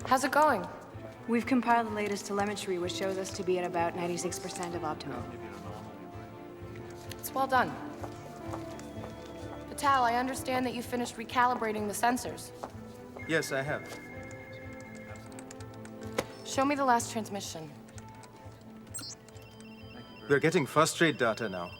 How's it going? We've compiled the latest telemetry, which shows us to be at about 96% of optimal. It's well done. Vital, I understand that you finished recalibrating the sensors. Yes, I have. Show me the last transmission. We're getting first-rate data now.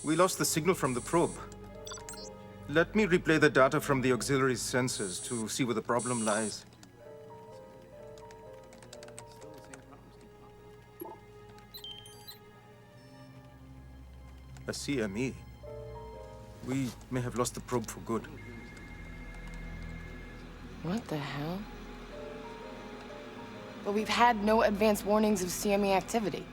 We lost the signal from the probe. Let me replay the data from the auxiliary sensors to see where the problem lies. A CME. We may have lost the probe for good. What the hell? But we've had no advance warnings of CME activity.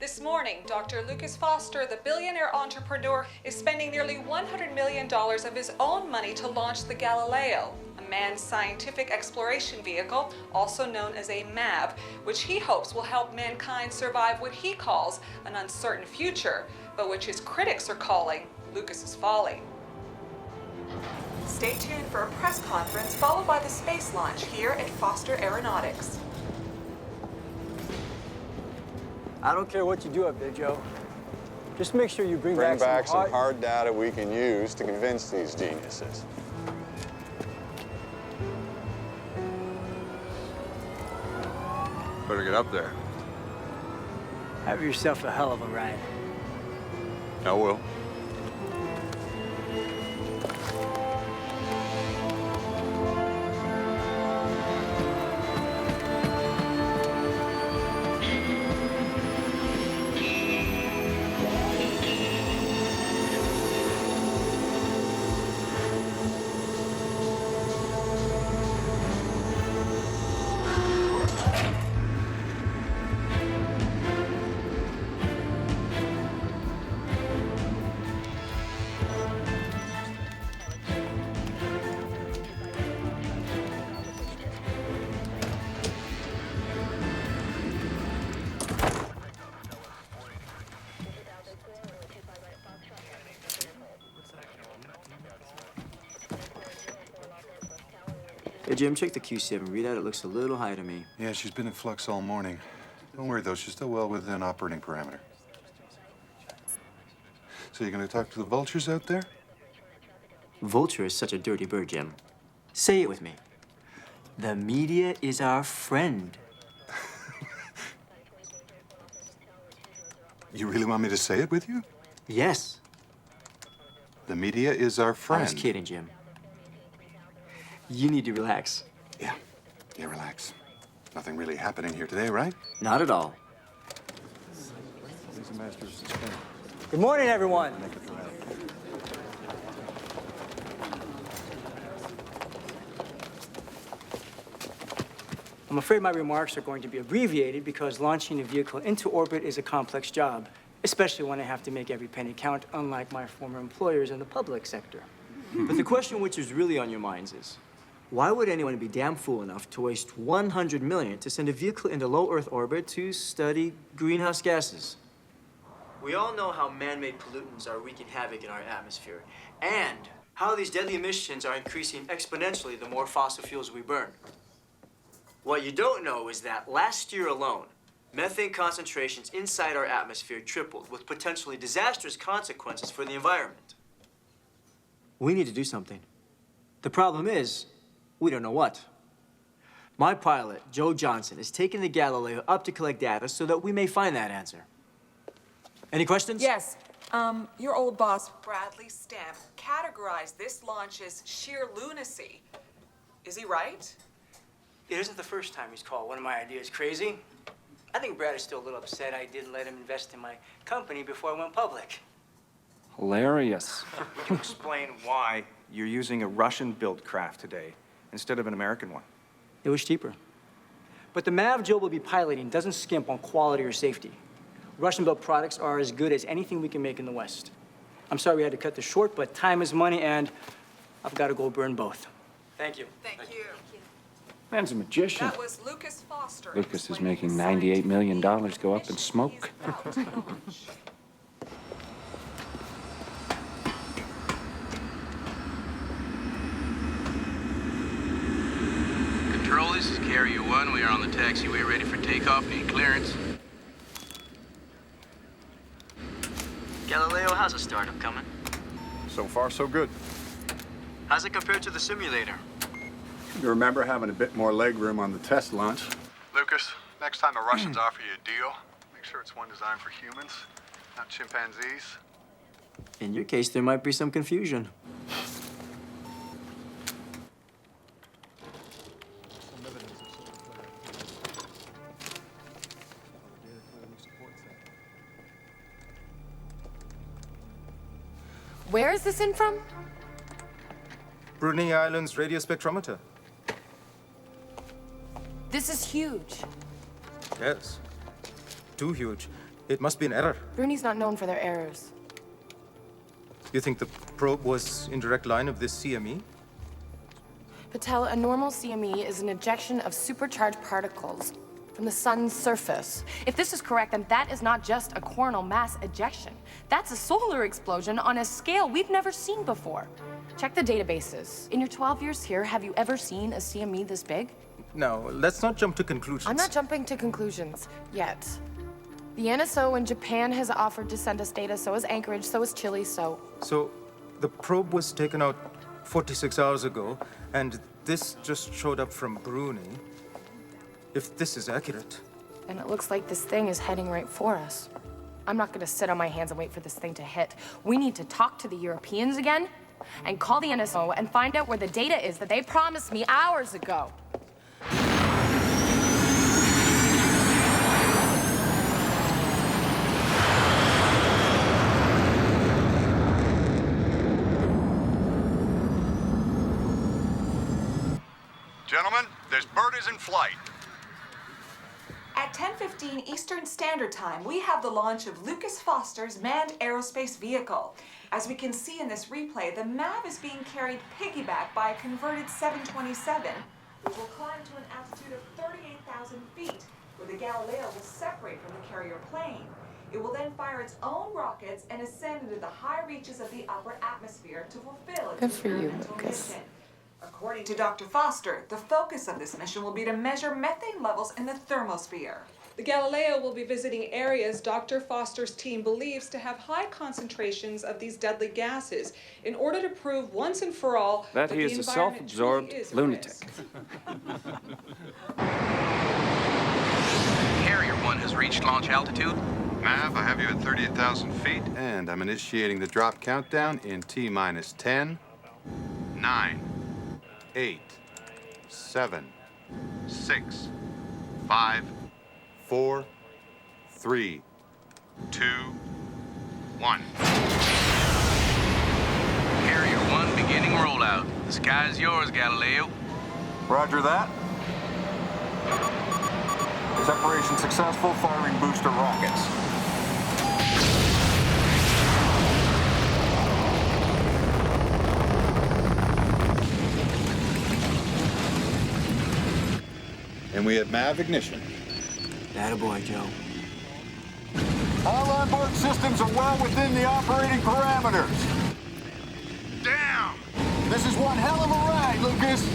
This morning, Dr. Lucas Foster, the billionaire entrepreneur, is spending nearly $100 million of his own money to launch the Galileo, a manned scientific exploration vehicle, also known as a MAV, which he hopes will help mankind survive what he calls an uncertain future, but which his critics are calling Lucas's folly. Stay tuned for a press conference followed by the space launch here at Foster Aeronautics. I don't care what you do up there, Joe. Just make sure you bring back some hard data we can use to convince these geniuses. Better get up there. Have yourself a hell of a ride. I will. Hey, Jim, check the Q7 readout. It looks a little high to me. Yeah, she's been in flux all morning. Don't worry, though. She's still well within operating parameter. So you're going to talk to the vultures out there? Vulture is such a dirty bird, Jim. Say it with me. The media is our friend. You really want me to say it with you? Yes. The media is our friend. I was kidding, Jim. You need to relax. Yeah, relax. Nothing really happening here today, right? Not at all. Good morning, everyone. I'm afraid my remarks are going to be abbreviated because launching a vehicle into orbit is a complex job, especially when I have to make every penny count, unlike my former employers in the public sector. But the question which is really on your minds is, why would anyone be damn fool enough to waste $100 million to send a vehicle into low Earth orbit to study greenhouse gases? We all know how man-made pollutants are wreaking havoc in our atmosphere, and how these deadly emissions are increasing exponentially the more fossil fuels we burn. What you don't know is that last year alone, methane concentrations inside our atmosphere tripled with potentially disastrous consequences for the environment. We need to do something. The problem is, we don't know what. My pilot, Joe Johnson, is taking the Galileo up to collect data so that we may find that answer. Any questions? Yes. Your old boss, Bradley Stamp, categorized this launch as sheer lunacy. Is he right? It isn't the first time he's called one of my ideas crazy. I think Brad is still a little upset I didn't let him invest in my company before I went public. Hilarious. Would you explain why you're using a Russian-built craft today instead of an American one? It was cheaper. But the MAV Joe will be piloting doesn't skimp on quality or safety. Russian-built products are as good as anything we can make in the West. I'm sorry we had to cut this short, but time is money, and I've got to go burn both. Thank you. Thank you. Man's a magician. That was Lucas Foster. Lucas is making $98 million go up in smoke. Control, this is Carrier 1. We are on the taxiway ready for takeoff. Need clearance. Galileo, how's the startup coming? So far, so good. How's it compared to the simulator? You remember having a bit more leg room on the test launch. Lucas, next time the Russians offer you a deal, make sure it's one designed for humans, not chimpanzees. In your case, there might be some confusion. Where is this in from? Brunei Island's radio spectrometer. This is huge. Yes. Too huge. It must be an error. Brunei's not known for their errors. You think the probe was in direct line of this CME? Patel, a normal CME is an ejection of supercharged particles from the sun's surface. If this is correct, then that is not just a coronal mass ejection. That's a solar explosion on a scale we've never seen before. Check the databases. In your 12 years here, have you ever seen a CME this big? Now, let's not jump to conclusions. I'm not jumping to conclusions yet. The NSO in Japan has offered to send us data, so has Anchorage, so has Chile, so... So, the probe was taken out 46 hours ago, and this just showed up from Brunei. If this is accurate... And it looks like this thing is heading right for us. I'm not gonna sit on my hands and wait for this thing to hit. We need to talk to the Europeans again, and call the NSO and find out where the data is that they promised me hours ago. Gentlemen, this bird is in flight. At 10:15 Eastern Standard Time, we have the launch of Lucas Foster's manned aerospace vehicle. As we can see in this replay, the MAV is being carried piggyback by a converted 727, which will climb to an altitude of 38,000 feet, where the Galileo will separate from the carrier plane. It will then fire its own rockets and ascend into the high reaches of the upper atmosphere to fulfill its Good for you, experimental Lucas. mission. According to Dr. Foster, the focus of this mission will be to measure methane levels in the thermosphere. The Galileo will be visiting areas Dr. Foster's team believes to have high concentrations of these deadly gases in order to prove once and for all That he the is a environment self-absorbed truly is at lunatic. risk. Carrier 1 has reached launch altitude. Mav, I have you at 38,000 feet, and I'm initiating the drop countdown in T-minus 10, 9, 8, 7, 6, 5, 4, 3, 2, 1. Carrier 1 beginning rollout. The sky is yours, Galileo. Roger that. Separation successful, firing booster rockets. And we have MAV ignition. Attaboy, Joe. All onboard systems are well within the operating parameters. Down! This is one hell of a ride, Lucas.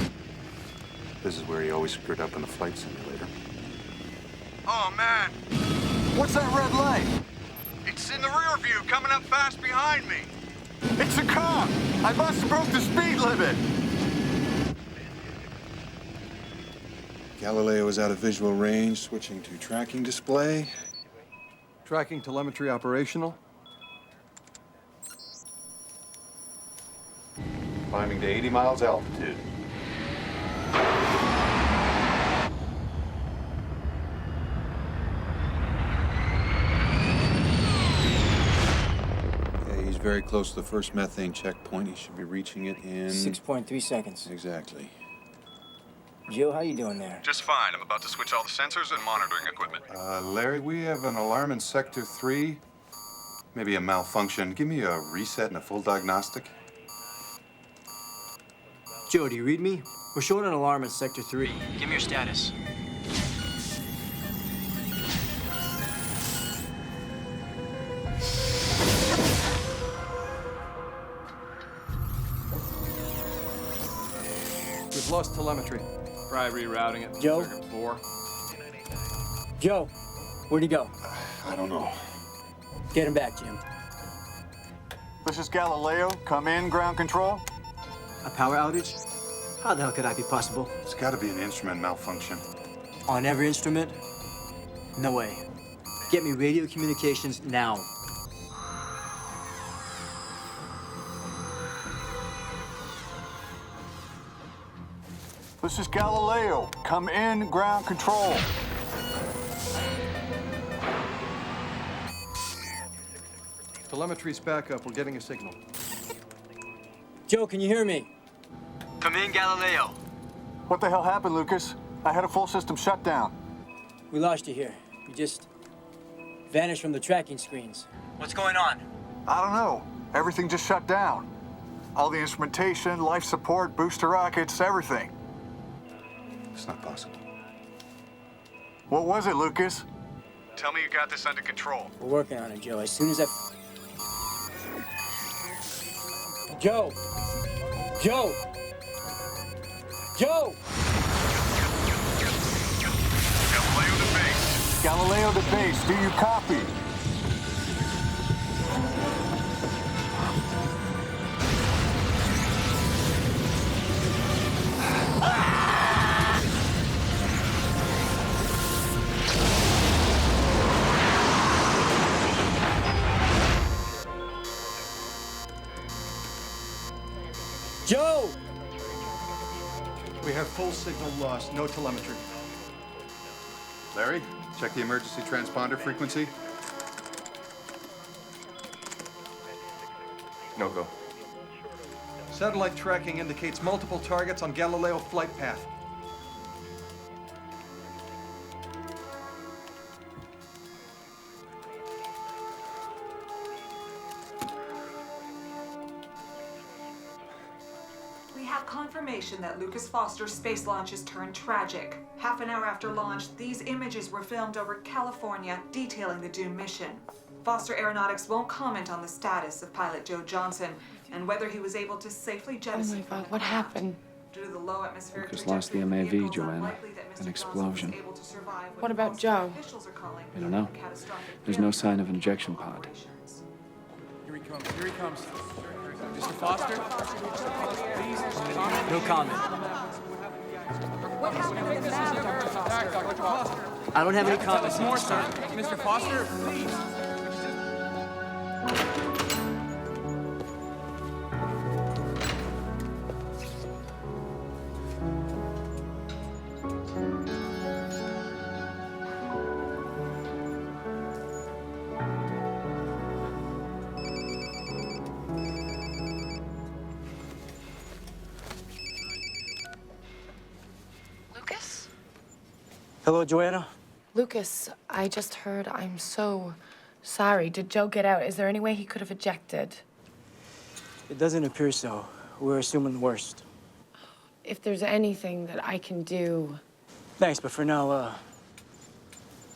This is where he always screwed up in the flight simulator. Oh, man. What's that red light? It's in the rear view, coming up fast behind me. It's a car. I must have broke the speed limit. Galileo is out of visual range, switching to tracking display. Tracking telemetry operational. Climbing to 80 miles altitude. very close to the first methane checkpoint. He should be reaching it in... 6.3 seconds. Exactly. Joe, how you doing there? Just fine. I'm about to switch all the sensors and monitoring equipment. Larry, we have an alarm in Sector 3. Maybe a malfunction. Give me a reset and a full diagnostic. Joe, do you read me? We're showing an alarm in Sector 3. Give me your status. We've lost telemetry. Try rerouting it. Joe? Circuit 4. Joe, where'd he go? I don't know. Get him back, Jim. This is Galileo. Come in, ground control. A power outage? How the hell could that be possible? It's got to be an instrument malfunction. On every instrument? No way. Get me radio communications now. This is Galileo. Come in, ground control. Telemetry's back up. We're getting a signal. Joe, can you hear me? Come in, Galileo. What the hell happened, Lucas? I had a full system shutdown. We lost you here. You just vanished from the tracking screens. What's going on? I don't know. Everything just shut down. All the instrumentation, life support, booster rockets, everything. It's not possible. What was it, Lucas? Tell me you got this under control. We're working on it, Joe. As soon as I... Joe! Joe! Joe! Galileo to base. Galileo to base. Do you copy? Joe! We have full signal loss. No telemetry. Larry, check the emergency transponder frequency. No go. Satellite tracking indicates multiple targets on Galileo flight path. We have confirmation that Lucas Foster's space launches turned tragic. Half an hour after launch, these images were filmed over California, detailing the doomed mission. Foster Aeronautics won't comment on the status of pilot Joe Johnson and whether he was able to safely jettison. Oh my God, what happened? Due to the low atmospheric Lucas lost the trajectory of MAV, vehicles, Joanna. unlikely that Mr. An Johnson was explosion. able to survive when What about Foster Joe? officials are calling I don't know. for catastrophic There's no failure sign of an injection pod. operations. Here he comes. Here he comes. Mr. Foster? Please, comment. No comment. What happened with the Dr. Foster? I don't have any comments. More time. Mr. Foster, please. Lucas? Hello, Joanna? Lucas, I just heard. I'm so sorry. Did Joe get out? Is there any way he could have ejected? It doesn't appear so. We're assuming the worst. If there's anything that I can do... Thanks, but for now,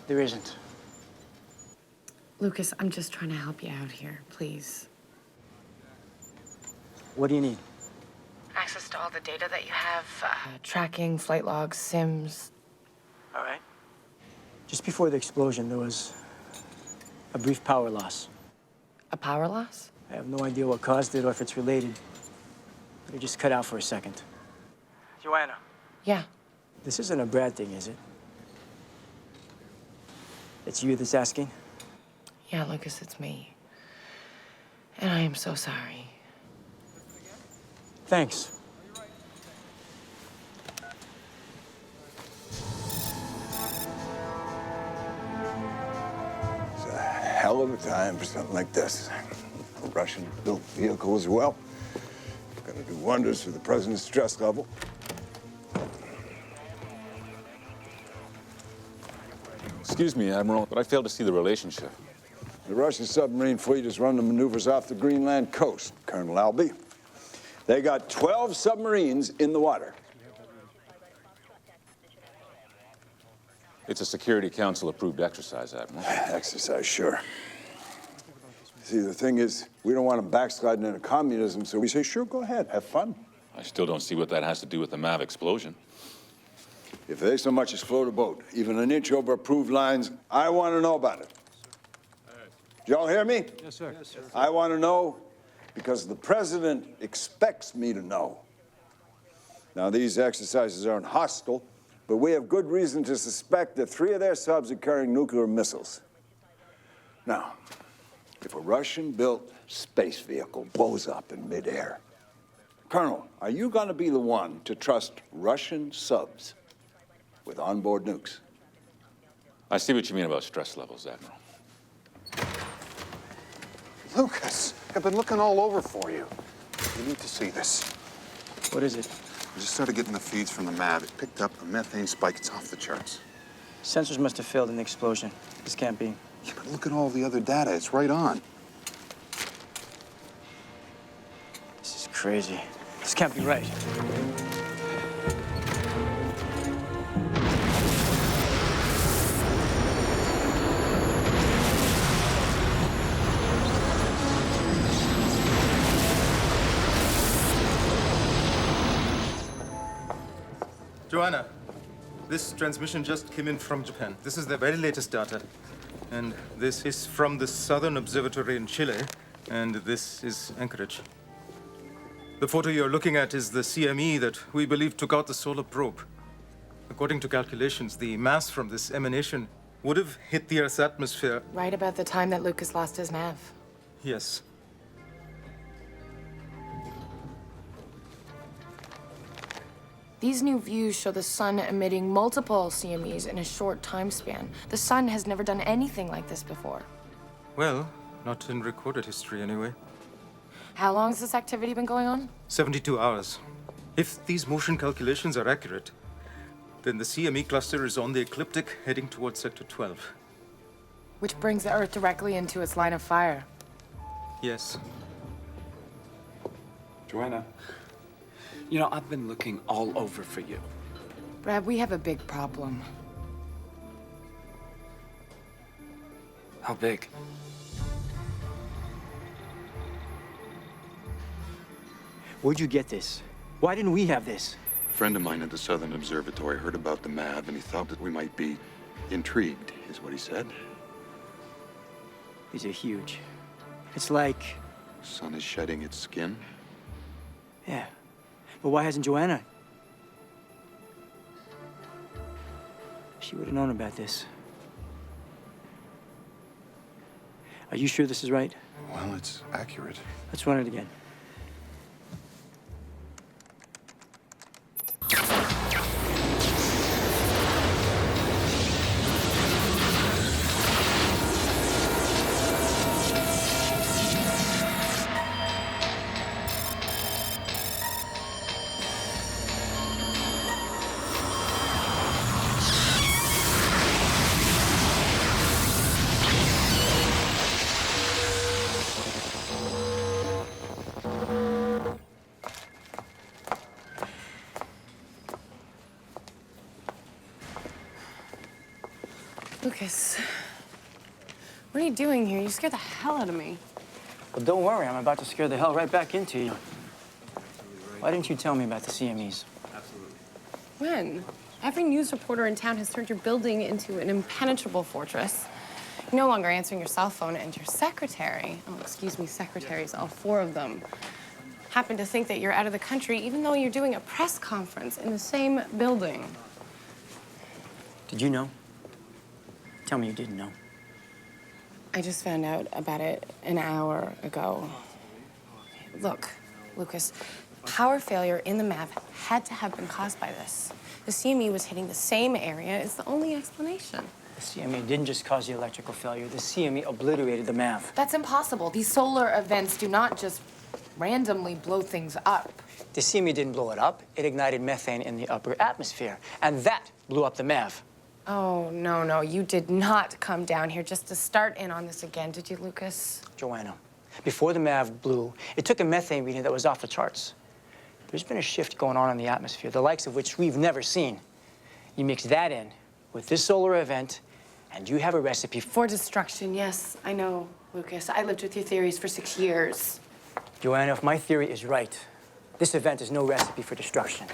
there isn't. Lucas, I'm just trying to help you out here, please. What do you need? Access to all the data that you have. Tracking, flight logs, sims. All right. Just before the explosion, there was a brief power loss. A power loss? I have no idea what caused it or if it's related, but it just cut out for a second. Joanna. Yeah. This isn't a Brad thing, is it? It's you that's asking? Yeah, Lucas, it's me. And I am so sorry. Thanks. It's a hell of a time for something like this. Russian-built vehicle as well. Gonna do wonders for the president's stress level. Excuse me, Admiral, but I fail to see the relationship. The Russian submarine fleet has run the maneuvers off the Greenland coast, Colonel Albee. They got 12 submarines in the water. It's a Security Council-approved exercise, Admiral. Exercise, sure. See, the thing is, we don't want them backsliding into communism, so we say, sure, go ahead, have fun. I still don't see what that has to do with the MAV explosion. If they so much as float a boat, even an inch over approved lines, I want to know about it. Do y'all hear me? Yes, sir. Yes, sir. I want to know because the president expects me to know. Now, these exercises aren't hostile, but we have good reason to suspect that 3 of their subs are carrying nuclear missiles. Now, if a Russian-built space vehicle blows up in midair, Colonel, are you going to be the one to trust Russian subs with onboard nukes? I see what you mean about stress levels, Admiral. Lucas, I've been looking all over for you. You need to see this. What is it? I just started getting the feeds from the MAV. It picked up a methane spike. It's off the charts. Sensors must have failed in the explosion. This can't be. Yeah, but look at all the other data. It's right on. This is crazy. This can't be right. Joanna, this transmission just came in from Japan. This is the very latest data. And this is from the Southern Observatory in Chile, and this is Anchorage. The photo you're looking at is the CME that we believe took out the solar probe. According to calculations, the mass from this emanation would have hit the Earth's atmosphere. Right about the time that Lucas lost his MAV. Yes. These new views show the sun emitting multiple CMEs in a short time span. The sun has never done anything like this before. Well, not in recorded history anyway. How long has this activity been going on? 72 hours. If these motion calculations are accurate, then the CME cluster is on the ecliptic heading towards Sector 12. Which brings the Earth directly into its line of fire. Yes. Joanna, you know, I've been looking all over for you. Brad, we have a big problem. How big? Where'd you get this? Why didn't we have this? A friend of mine at the Southern Observatory heard about the MAV, and he thought that we might be intrigued, is what he said. These are huge. It's like... The sun is shedding its skin. Yeah. But why hasn't Joanna? She would have known about this. Are you sure this is right? Well, it's accurate. Let's run it again. Lucas, what are you doing here? You scared the hell out of me. Well, don't worry. I'm about to scare the hell right back into you. Why didn't you tell me about the CMEs? When? Every news reporter in town has turned your building into an impenetrable fortress. You're no longer answering your cell phone, and your secretary, oh, excuse me, secretaries, all 4 of them, happen to think that you're out of the country, even though you're doing a press conference in the same building. Did you know? Tell me you didn't know. I just found out about it an hour ago. Look, Lucas, power failure in the MAV had to have been caused by this. The CME was hitting the same area. It's the only explanation. The CME didn't just cause the electrical failure. The CME obliterated the MAV. That's impossible. These solar events do not just randomly blow things up. The CME didn't blow it up. It ignited methane in the upper atmosphere, and that blew up the MAV. Oh, no, you did not come down here just to start in on this again, did you, Lucas? Joanna, before the MAV blew, it took a methane reading that was off the charts. There's been a shift going on in the atmosphere, the likes of which we've never seen. You mix that in with this solar event, and you have a recipe for destruction. Yes, I know, Lucas. I lived with your theories for 6 years. Joanna, if my theory is right, this event is no recipe for destruction.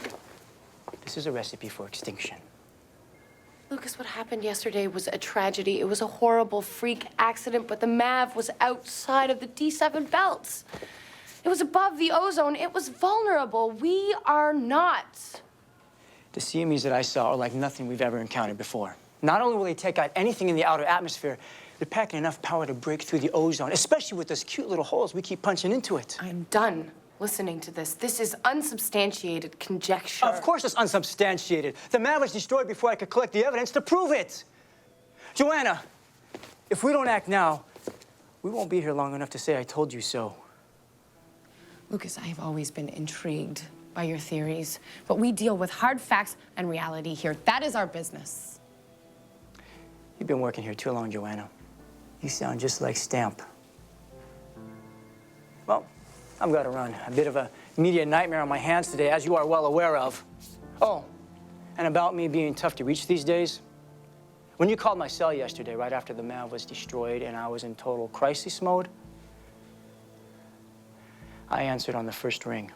This is a recipe for extinction. Lucas, what happened yesterday was a tragedy. It was a horrible freak accident, but the MAV was outside of the D7 belts. It was above the ozone. It was vulnerable. We are not. The CMEs that I saw are like nothing we've ever encountered before. Not only will they take out anything in the outer atmosphere, they're packing enough power to break through the ozone, especially with those cute little holes we keep punching into it. I'm done listening to this. This is unsubstantiated conjecture. Of course it's unsubstantiated. The MAV was destroyed before I could collect the evidence to prove it. Joanna, if we don't act now, we won't be here long enough to say I told you so. Lucas, I have always been intrigued by your theories, but we deal with hard facts and reality here. That is our business. You've been working here too long, Joanna. You sound just like Stamp. Well, I've got to run. A bit of a media nightmare on my hands today, as you are well aware of. Oh, and about me being tough to reach these days. When you called my cell yesterday, right after the MAV was destroyed and I was in total crisis mode, I answered on the first ring.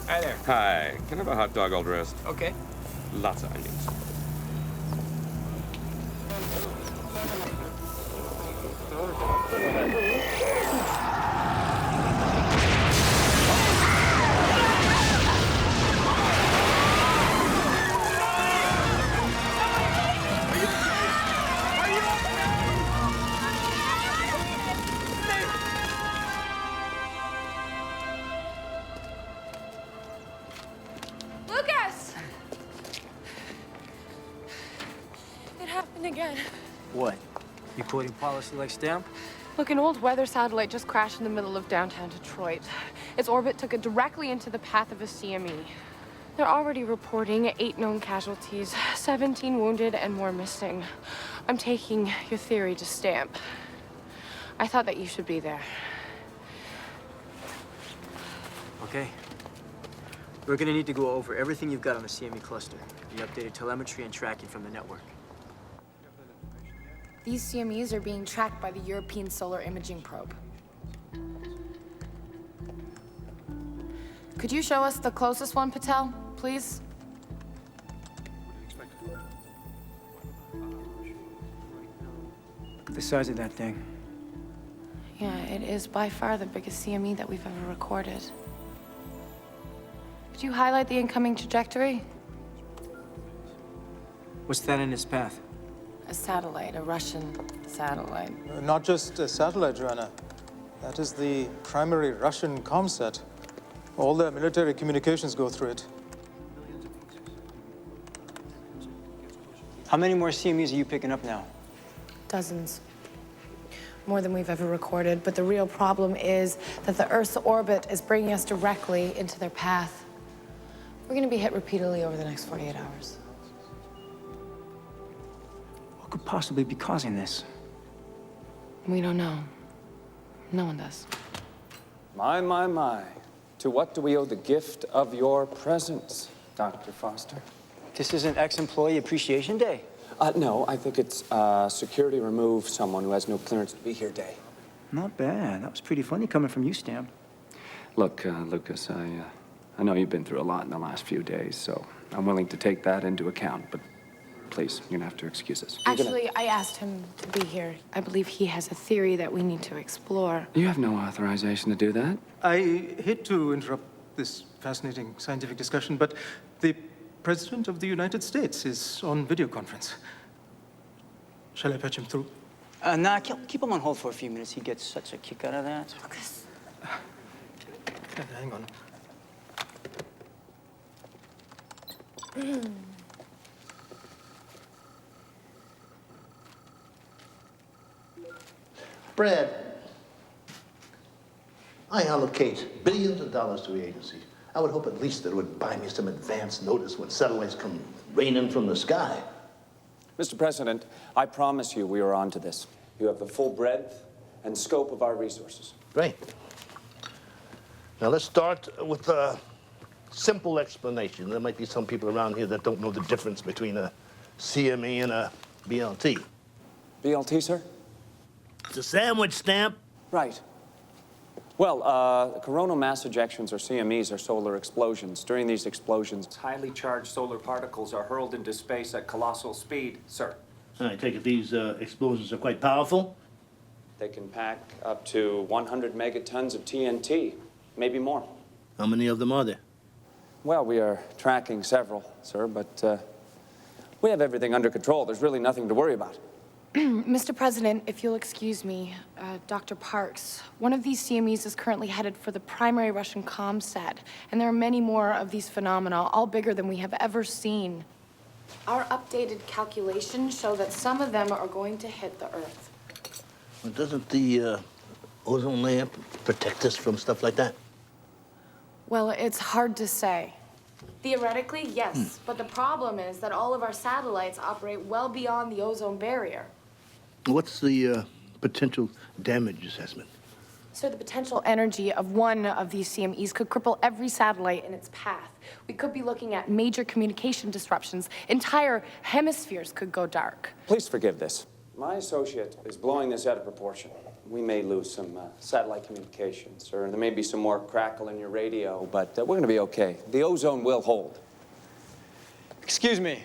Hi there. Hi. Can I have a hot dog all dressed? Okay. Lots of onions. Again. What? You quoting policy like Stamp? Look, an old weather satellite just crashed in the middle of downtown Detroit. Its orbit took it directly into the path of a CME. They're already reporting 8 known casualties, 17 wounded, and more missing. I'm taking your theory to Stamp. I thought that you should be there. Okay. We're gonna need to go over everything you've got on the CME cluster, the updated telemetry and tracking from the network. These CMEs are being tracked by the European Solar Imaging Probe. Could you show us the closest one, Patel, please? Look at the size of that thing. Yeah, it is by far the biggest CME that we've ever recorded. Could you highlight the incoming trajectory? What's that in its path? A satellite, a Russian satellite. Not just a satellite, Joanna. That is the primary Russian comsat. All their military communications go through it. How many more CMEs are you picking up now? Dozens. More than we've ever recorded, but the real problem is that the Earth's orbit is bringing us directly into their path. We're gonna be hit repeatedly over the next 48 hours. What could possibly be causing this? We don't know. No one does. My. To what do we owe the gift of your presence, Dr. Foster? This isn't ex-employee appreciation day. No, I think it's security remove someone who has no clearance to be here day. Not bad. That was pretty funny coming from you, Stamp. Look, Lucas, I know you've been through a lot in the last few days, so I'm willing to take that into account, but please. You're gonna have to excuse us. Actually, I asked him to be here. I believe he has a theory that we need to explore. You have no authorization to do that. I hate to interrupt this fascinating scientific discussion, but the President of the United States is on video conference. Shall I patch him through? Nah, keep him on hold for a few minutes. He gets such a kick out of that. Hang on. Brad, I allocate billions of dollars to the agency. I would hope at least that it would buy me some advance notice when satellites come raining from the sky. Mr. President, I promise you we are on to this. You have the full breadth and scope of our resources. Great. Now let's start with a simple explanation. There might be some people around here that don't know the difference between a CME and a BLT. BLT, sir? It's a sandwich stamp. Right. Well, coronal mass ejections, or CMEs, are solar explosions. During these explosions, highly charged solar particles are hurled into space at colossal speed, sir. I take it these explosions are quite powerful? They can pack up to 100 megatons of TNT, maybe more. How many of them are there? Well, we are tracking several, sir, but we have everything under control. There's really nothing to worry about. Mr. President, if you'll excuse me, Dr. Parks, one of these CMEs is currently headed for the primary Russian ComSat, and there are many more of these phenomena, all bigger than we have ever seen. Our updated calculations show that some of them are going to hit the Earth. Well, doesn't the ozone layer protect us from stuff like that? Well, it's hard to say. Theoretically, yes, but the problem is that all of our satellites operate well beyond the ozone barrier. What's the potential damage assessment? So the potential energy of one of these CMEs could cripple every satellite in its path. We could be looking at major communication disruptions. Entire hemispheres could go dark. Please forgive this. My associate is blowing this out of proportion. We may lose some satellite communication, sir, and there may be some more crackle in your radio, but we're going to be okay. The ozone will hold. Excuse me.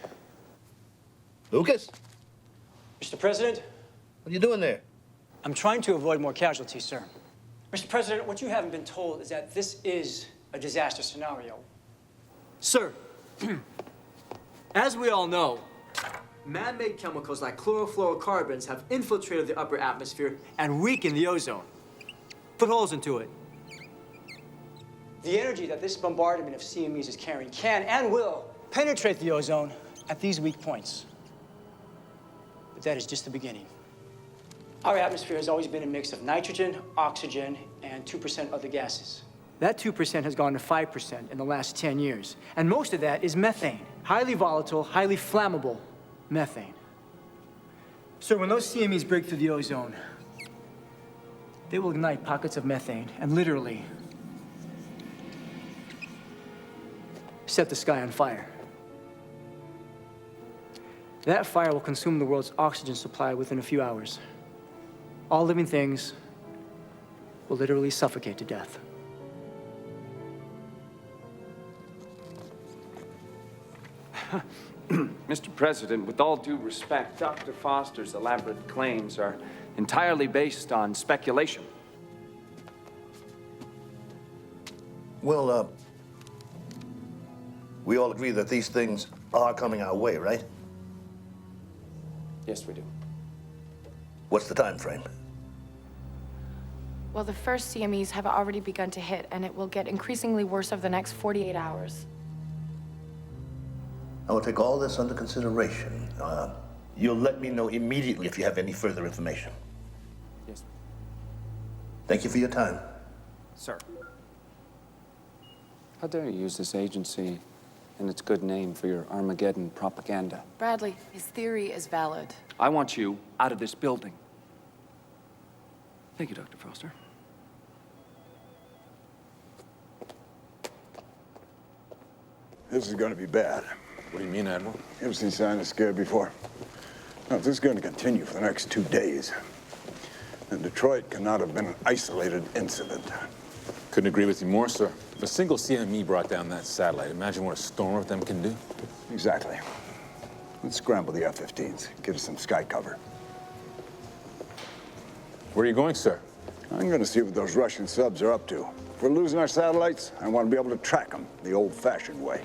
Lucas? Mr. President? What are you doing there? I'm trying to avoid more casualties, sir. Mr. President, what you haven't been told is that this is a disaster scenario. Sir, as we all know, man-made chemicals like chlorofluorocarbons have infiltrated the upper atmosphere and weakened the ozone. Put holes into it. The energy that this bombardment of CMEs is carrying can and will penetrate the ozone at these weak points. But that is just the beginning. Our atmosphere has always been a mix of nitrogen, oxygen, and 2% other gases. That 2% has gone to 5% in the last 10 years. And most of that is methane, highly volatile, highly flammable methane. So when those CMEs break through the ozone, they will ignite pockets of methane and literally set the sky on fire. That fire will consume the world's oxygen supply within a few hours. All living things will literally suffocate to death. Mr. President, with all due respect, Dr. Foster's elaborate claims are entirely based on speculation. Well, we all agree that these things are coming our way, right? Yes, we do. What's the time frame? Well, the first CMEs have already begun to hit, and it will get increasingly worse over the next 48 hours. I will take all this under consideration. You'll let me know immediately if you have any further information. Yes. Thank you for your time. Sir. How dare you use this agency and its good name for your Armageddon propaganda? Bradley, his theory is valid. I want you out of this building. Thank you, Dr. Foster. This is going to be bad. What do you mean, Admiral? Ever seen signs of scared before? Now, if this is going to continue for the next 2 days, then Detroit cannot have been an isolated incident. Couldn't agree with you more, sir. If a single CME brought down that satellite, imagine what a storm of them can do. Exactly. Let's scramble the F-15s. Get us some sky cover. Where are you going, sir? I'm gonna see what those Russian subs are up to. If we're losing our satellites, I want to be able to track them the old-fashioned way.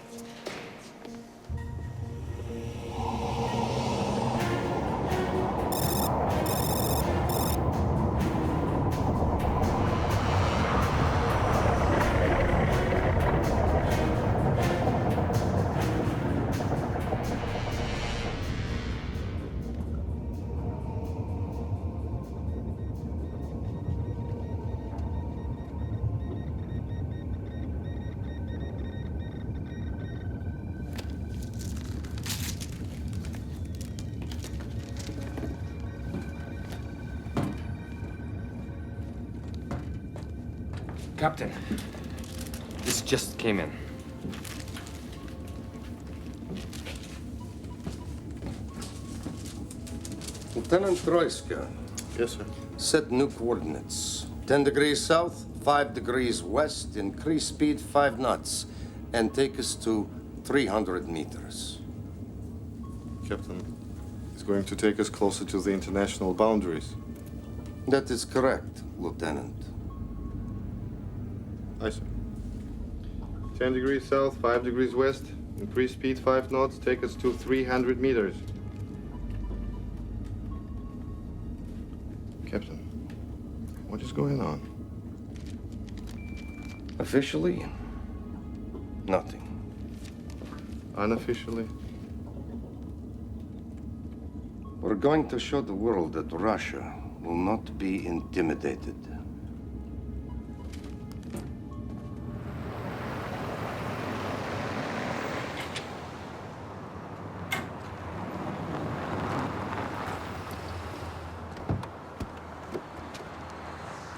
Captain, this just came in. Lieutenant Troiska. Yes, sir. Set new coordinates. 10 degrees south, 5 degrees west, increase speed 5 knots, and take us to 300 meters. Captain, it's going to take us closer to the international boundaries. That is correct, Lieutenant. Aye, sir. 10 degrees south, 5 degrees west, increase speed 5 knots, take us to 300 meters. Captain, what is going on? Officially, nothing. Unofficially? We're going to show the world that Russia will not be intimidated.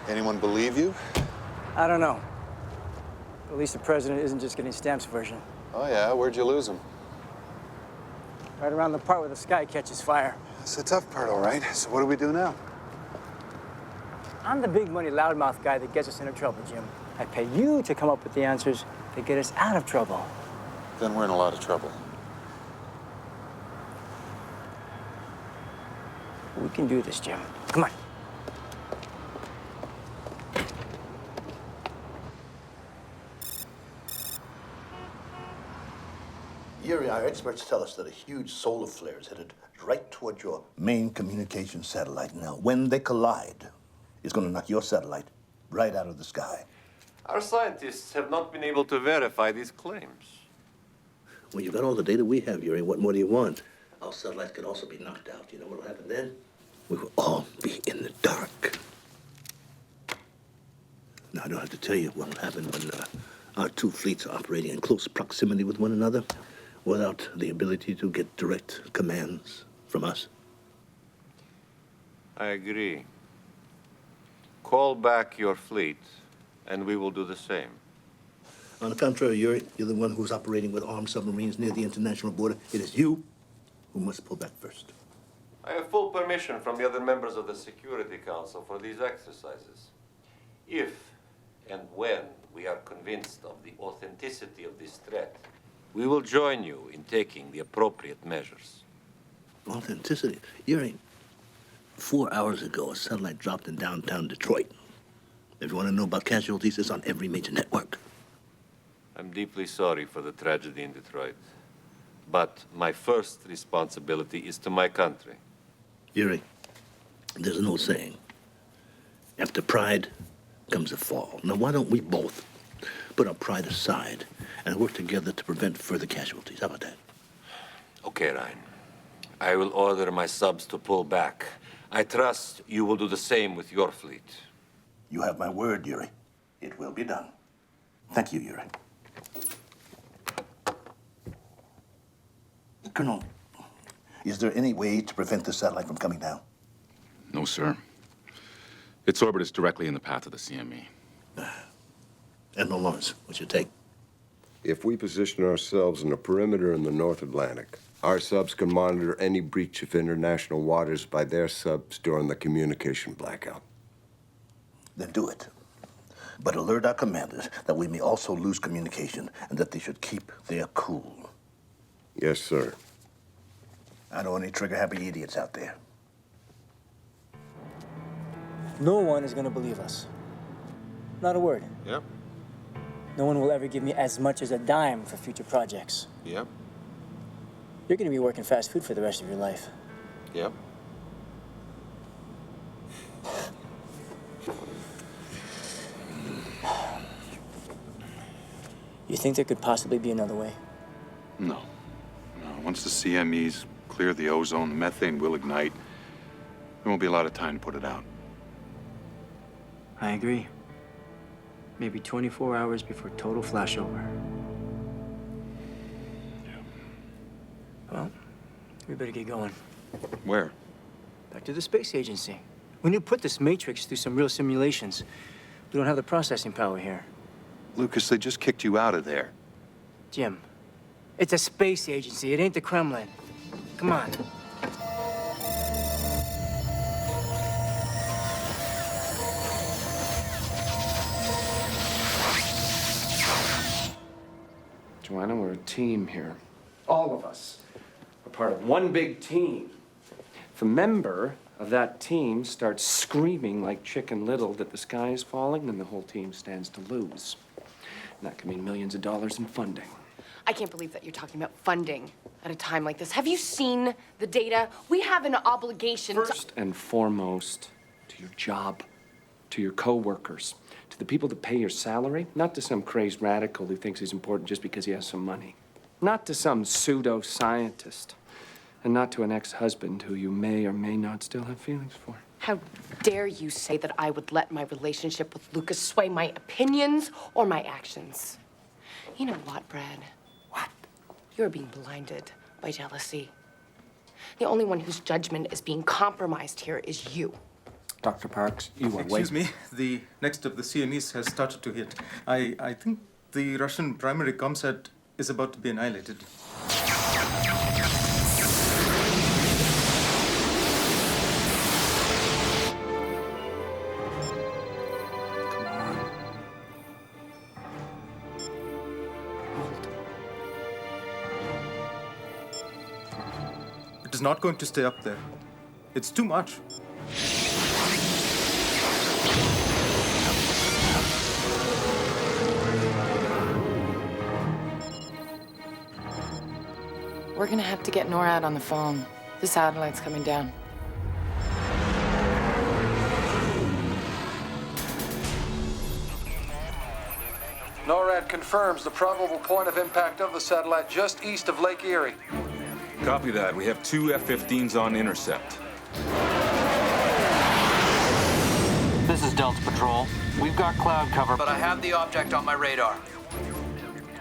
Anyone believe you? I don't know. At least the president isn't just getting Stamp's version. Oh, yeah? Where'd you lose him? Right around the part where the sky catches fire. It's the tough part, all right. So what do we do now? I'm the big money loudmouth guy that gets us into trouble, Jim. I pay you to come up with the answers that get us out of trouble. Then we're in a lot of trouble. We can do this, Jim. Come on. Yuri, our experts tell us that a huge solar flare is headed right toward your main communication satellite. Now, when they collide, it's going to knock your satellite right out of the sky. Our scientists have not been able to verify these claims. Well, you've got all the data we have, Yuri. What more do you want? Our satellites could also be knocked out. You know what will happen then? We will all be in the dark. Now, I don't have to tell you what will happen when our two fleets are operating in close proximity with one another without the ability to get direct commands from us. I agree. Call back your fleet, and we will do the same. On the contrary, you're the one who's operating with armed submarines near the international border. It is you who must pull back first. I have full permission from the other members of the Security Council for these exercises. If and when we are convinced of the authenticity of this threat, we will join you in taking the appropriate measures. Authenticity? Yuri, 4 hours ago, a satellite dropped in downtown Detroit. If you want to know about casualties, it's on every major network. I'm deeply sorry for the tragedy in Detroit, but my first responsibility is to my country. Yuri, there's an old saying, after pride comes a fall. Now, why don't we both put our pride aside and work together to prevent further casualties? How about that? Okay, Ryan. I will order my subs to pull back. I trust you will do the same with your fleet. You have my word, Yuri. It will be done. Thank you, Yuri. Colonel, is there any way to prevent the satellite from coming down? No, sir. Its orbit is directly in the path of the CME. Admiral Lawrence, what's your take? If we position ourselves in a perimeter in the North Atlantic, our subs can monitor any breach of international waters by their subs during the communication blackout. Then do it. But alert our commanders that we may also lose communication and that they should keep their cool. Yes, sir. I know any trigger-happy idiots out there. No one is gonna believe us. Not a word. Yep. No one will ever give me as much as a dime for future projects. Yep. You're gonna be working fast food for the rest of your life. Yep. You think there could possibly be another way? No. No. Once the CMEs clear the ozone, the methane will ignite. There won't be a lot of time to put it out. I agree. Maybe 24 hours before total flashover. Yeah. Well, we better get going. Where? Back to the space agency. We need to put this matrix through some real simulations. We don't have the processing power here. Lucas, they just kicked you out of there. Jim, it's a space agency. It ain't the Kremlin. Come on. Joanna, we're a team here. All of us are part of one big team. If a member of that team starts screaming like Chicken Little that the sky is falling, then the whole team stands to lose. And that can mean millions of dollars in funding. I can't believe that you're talking about funding at a time like this. Have you seen the data? We have an obligation First and foremost, to your job, to your co-workers, to the people that pay your salary, not to some crazed radical who thinks he's important just because he has some money. Not to some pseudo-scientist, and not to an ex-husband who you may or may not still have feelings for. How dare you say that I would let my relationship with Lucas sway my opinions or my actions? You know what, Brad? What? You're being blinded by jealousy. The only one whose judgment is being compromised here is you. Dr. Parks, you are Excuse me, the next of the CMEs has started to hit. I think the Russian primary comsat is about to be annihilated. It is not going to stay up there. It's too much. We're gonna have to get NORAD on the phone. The satellite's coming down. NORAD confirms the probable point of impact of the satellite just east of Lake Erie. Copy that. We have 2 F-15s on intercept. This is Delta Patrol. We've got cloud cover, but I have the object on my radar.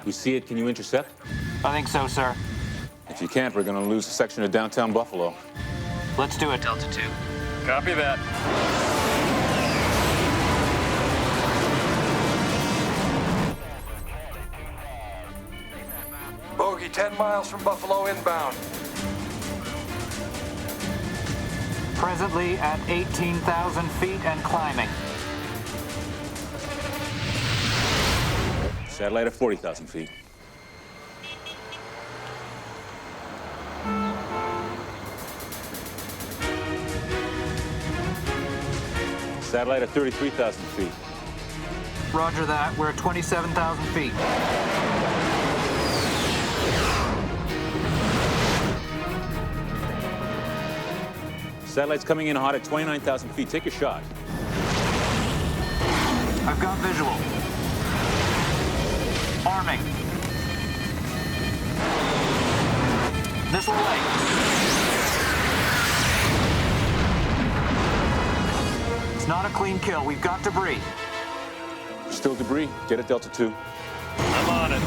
We see it. Can you intercept? I think so, sir. If you can't, we're going to lose a section of downtown Buffalo. Let's do it, Delta 2. Copy that. Bogey 10 miles from Buffalo inbound. Presently at 18,000 feet and climbing. Satellite at 40,000 feet. Satellite at 33,000 feet. Roger that. We're at 27,000 feet. Satellite's coming in hot at 29,000 feet. Take a shot. I've got visual. Arming. Missile away. It's not a clean kill. We've got debris. Still debris. Get it, Delta 2. I'm on it.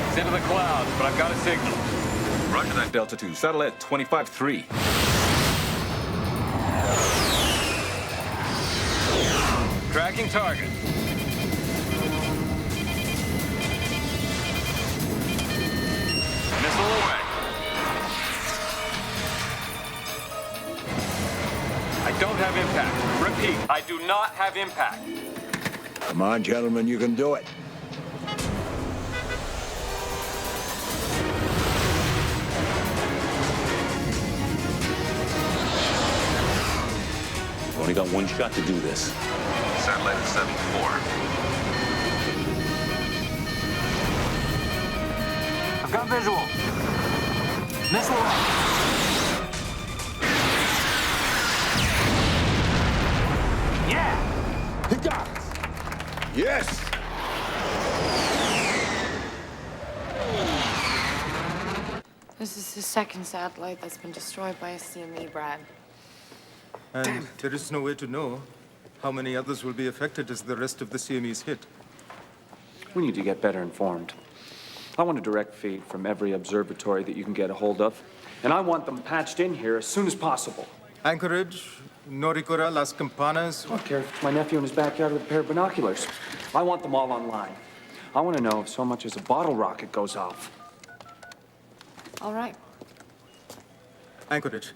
It's into the clouds, but I've got a signal. Roger that, Delta 2. Satellite at 25.3. Tracking target. Missile away. I don't have impact. Repeat, I do not have impact. Come on, gentlemen, you can do it. You only got one shot to do this. Satellite at 74. I've got visual. Missile launch. Yeah! He got it! Yes! This is the second satellite that's been destroyed by a CME, Brad. And there is no way to know how many others will be affected as the rest of the CMEs hit. We need to get better informed. I want a direct feed from every observatory that you can get a hold of, and I want them patched in here as soon as possible. Anchorage, Noricora, Las Campanas. I don't care if it's my nephew in his backyard with a pair of binoculars. I want them all online. I want to know if so much as a bottle rocket goes off. All right. Anchorage.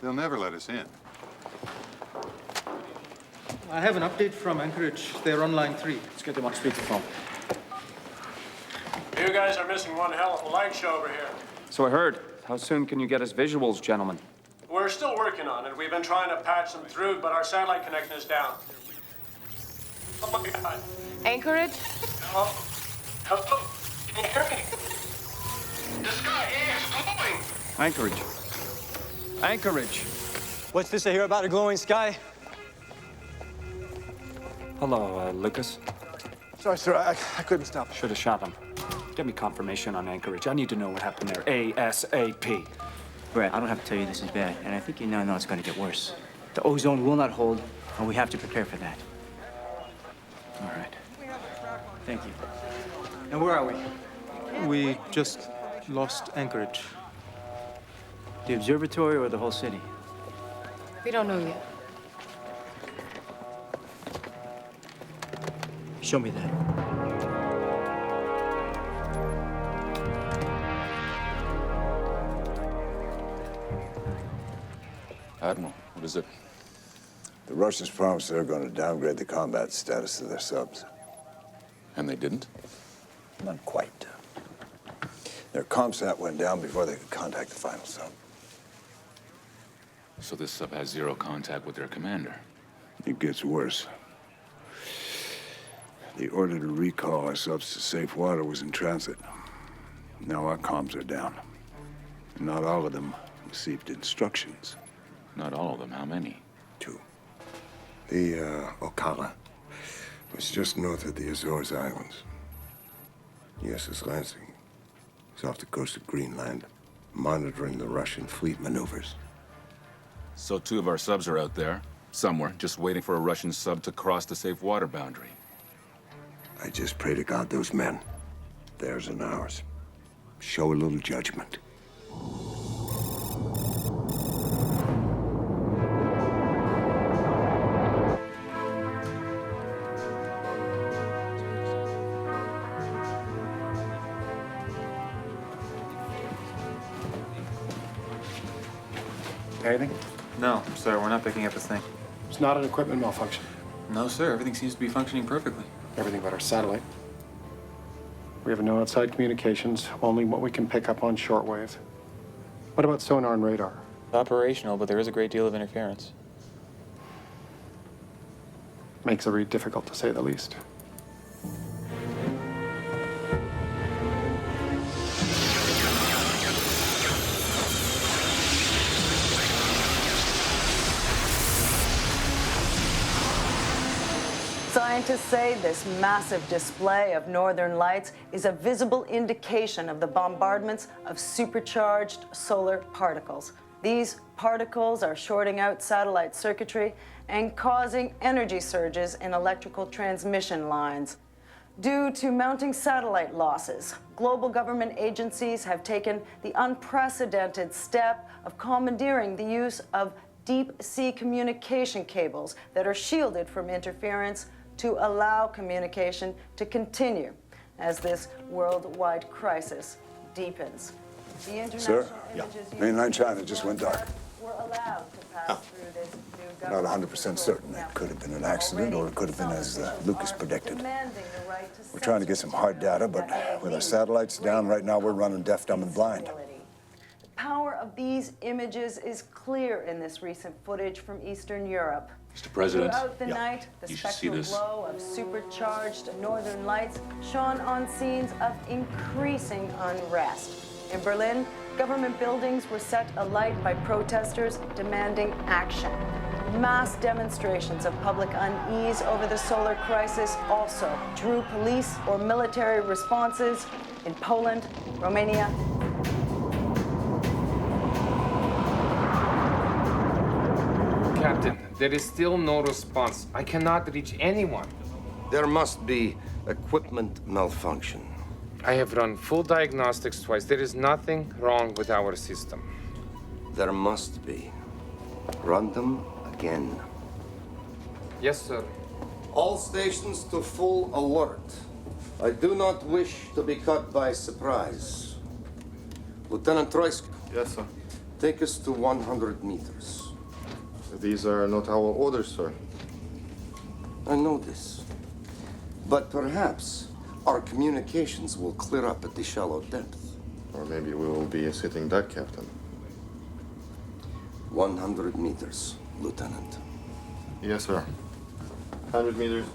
They'll never let us in. I have an update from Anchorage. They're on line 3. Let's get them on speakerphone. You guys are missing one hell of a light show over here. So I heard. How soon can you get us visuals, gentlemen? We're still working on it. We've been trying to patch them through, but our satellite connection is down. Oh my God. Anchorage? Hello? Hello? Can you hear me? The sky is glowing. Anchorage. Anchorage. What's this I hear about a glowing sky? Hello, Lucas. Sorry, sir, I couldn't stop. Should have shot him. Get me confirmation on Anchorage. I need to know what happened there ASAP. Brad, I don't have to tell you this is bad, and I think you now know it's going to get worse. The ozone will not hold, and we have to prepare for that. All right. Thank you. And where are we? We just lost Anchorage. The observatory or the whole city? We don't know yet. Show me that. Admiral, what is it? The Russians promised they were going to downgrade the combat status of their subs. And they didn't? Not quite. Their ComSat went down before they could contact the final sub. So this sub has zero contact with their commander. It gets worse. The order to recall our subs to safe water was in transit. Now our comms are down. And not all of them received instructions. Not all of them. How many? 2. The Ocala was just north of the Azores Islands. USS Lansing is off the coast of Greenland, monitoring the Russian fleet maneuvers. So 2 of our subs are out there, somewhere, just waiting for a Russian sub to cross the safe water boundary. I just pray to God those men, theirs and ours, show a little judgment. Anything? No, sir, we're not picking up a thing. It's not an equipment malfunction. No, sir, everything seems to be functioning perfectly. Everything but our satellite. We have no outside communications, only what we can pick up on shortwave. What about sonar and radar? Operational, but there is a great deal of interference. Makes the read difficult, to say the least. Scientists say this massive display of northern lights is a visible indication of the bombardments of supercharged solar particles. These particles are shorting out satellite circuitry and causing energy surges in electrical transmission lines. Due to mounting satellite losses, global government agencies have taken the unprecedented step of commandeering the use of deep-sea communication cables that are shielded from interference to allow communication to continue as this worldwide crisis deepens. The international Sir? images Mainland China just went dark. were allowed to pass through this new Not 100% certain. It could have been an accident, or it could have been as Lucas predicted. We're trying to get some hard data, but with our satellites down right now, we're running deaf, dumb, and blind. The power of these images is clear in this recent footage from Eastern Europe. Mr. President, Throughout the night, the you should see spectral this. glow of supercharged northern lights shone on scenes of increasing unrest. In Berlin, government buildings were set alight by protesters demanding action. Mass demonstrations of public unease over the solar crisis also drew police or military responses in Poland, Romania. Captain, there is still no response. I cannot reach anyone. There must be equipment malfunction. I have run full diagnostics twice. There is nothing wrong with our system. There must be. Run them again. Yes, sir. All stations to full alert. I do not wish to be caught by surprise. Lieutenant Troysk. Yes, sir. Take us to 100 meters. These are not our orders, sir. I know this. But perhaps our communications will clear up at the shallow depth. Or maybe we will be a sitting duck, Captain. 100 meters, Lieutenant. Yes, sir. 100 meters.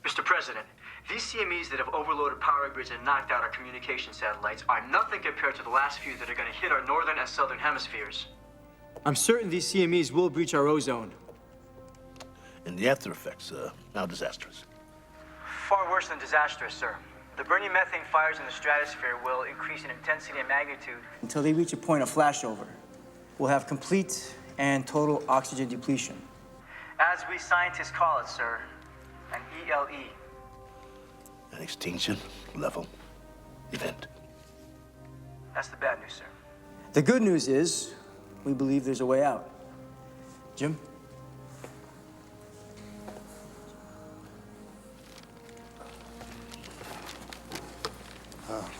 Mr. President, these CMEs that have overloaded power grids and knocked out our communication satellites are nothing compared to the last few that are going to hit our northern and southern hemispheres. I'm certain these CMEs will breach our ozone. And the after effects, how disastrous? Far worse than disastrous, sir. The burning methane fires in the stratosphere will increase in intensity and magnitude until they reach a point of flashover. We'll have complete and total oxygen depletion. As we scientists call it, sir, an ELE. An extinction level event. That's the bad news, sir. The good news is, we believe there's a way out. Jim?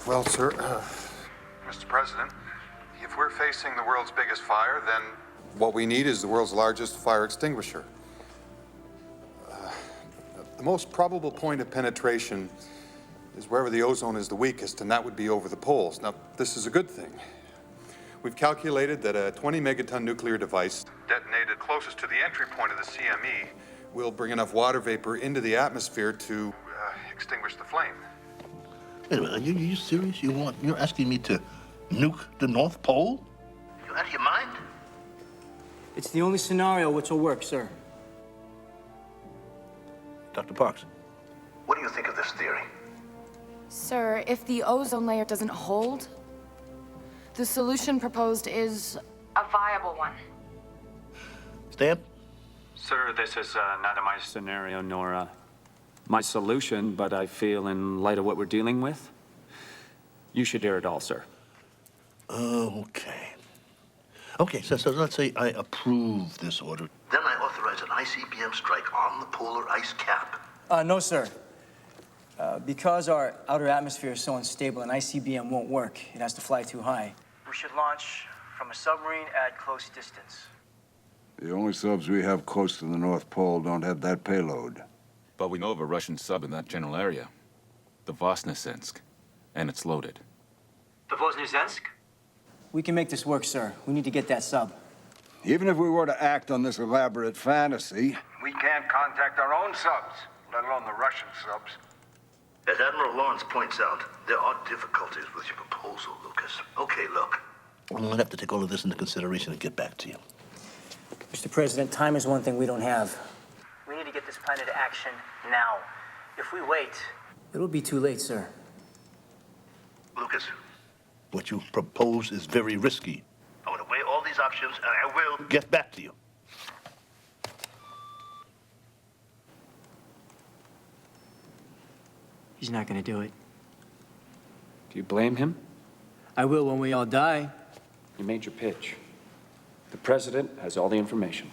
Well, sir, Mr. President, if we're facing the world's biggest fire, then what we need is the world's largest fire extinguisher. The most probable point of penetration is wherever the ozone is the weakest, and that would be over the poles. Now, this is a good thing. We've calculated that a 20-megaton nuclear device detonated closest to the entry point of the CME will bring enough water vapor into the atmosphere to extinguish the flame. Wait a minute, are you serious? You're asking me to nuke the North Pole? You out of your mind? It's the only scenario which will work, sir. Dr. Parks, what do you think of this theory? Sir, if the ozone layer doesn't hold, the solution proposed is a viable one. Stan? Sir, this is neither my scenario nor my solution, but I feel in light of what we're dealing with, you should hear it all, sir. Okay. Okay, so let's say I approve this order. Then I authorize an ICBM strike on the polar ice cap. No, sir. Because our outer atmosphere is so unstable, an ICBM won't work. It has to fly too high. We should launch from a submarine at close distance. The only subs we have close to the North Pole don't have that payload. But we know of a Russian sub in that general area. The Vosnesensk. And it's loaded. The Vosnesensk? We can make this work, sir. We need to get that sub. Even if we were to act on this elaborate fantasy, we can't contact our own subs, let alone the Russian subs. As Admiral Lawrence points out, there are difficulties with your proposal, Lucas. Okay, look. I'm gonna have to take all of this into consideration and get back to you. Mr. President, time is one thing we don't have. We need to get this plan into action now. If we wait, it'll be too late, sir. Lucas, what you propose is very risky. I want to weigh all these options, and I will get back to you. He's not gonna do it. Do you blame him? I will when we all die. You made your pitch. The president has all the information.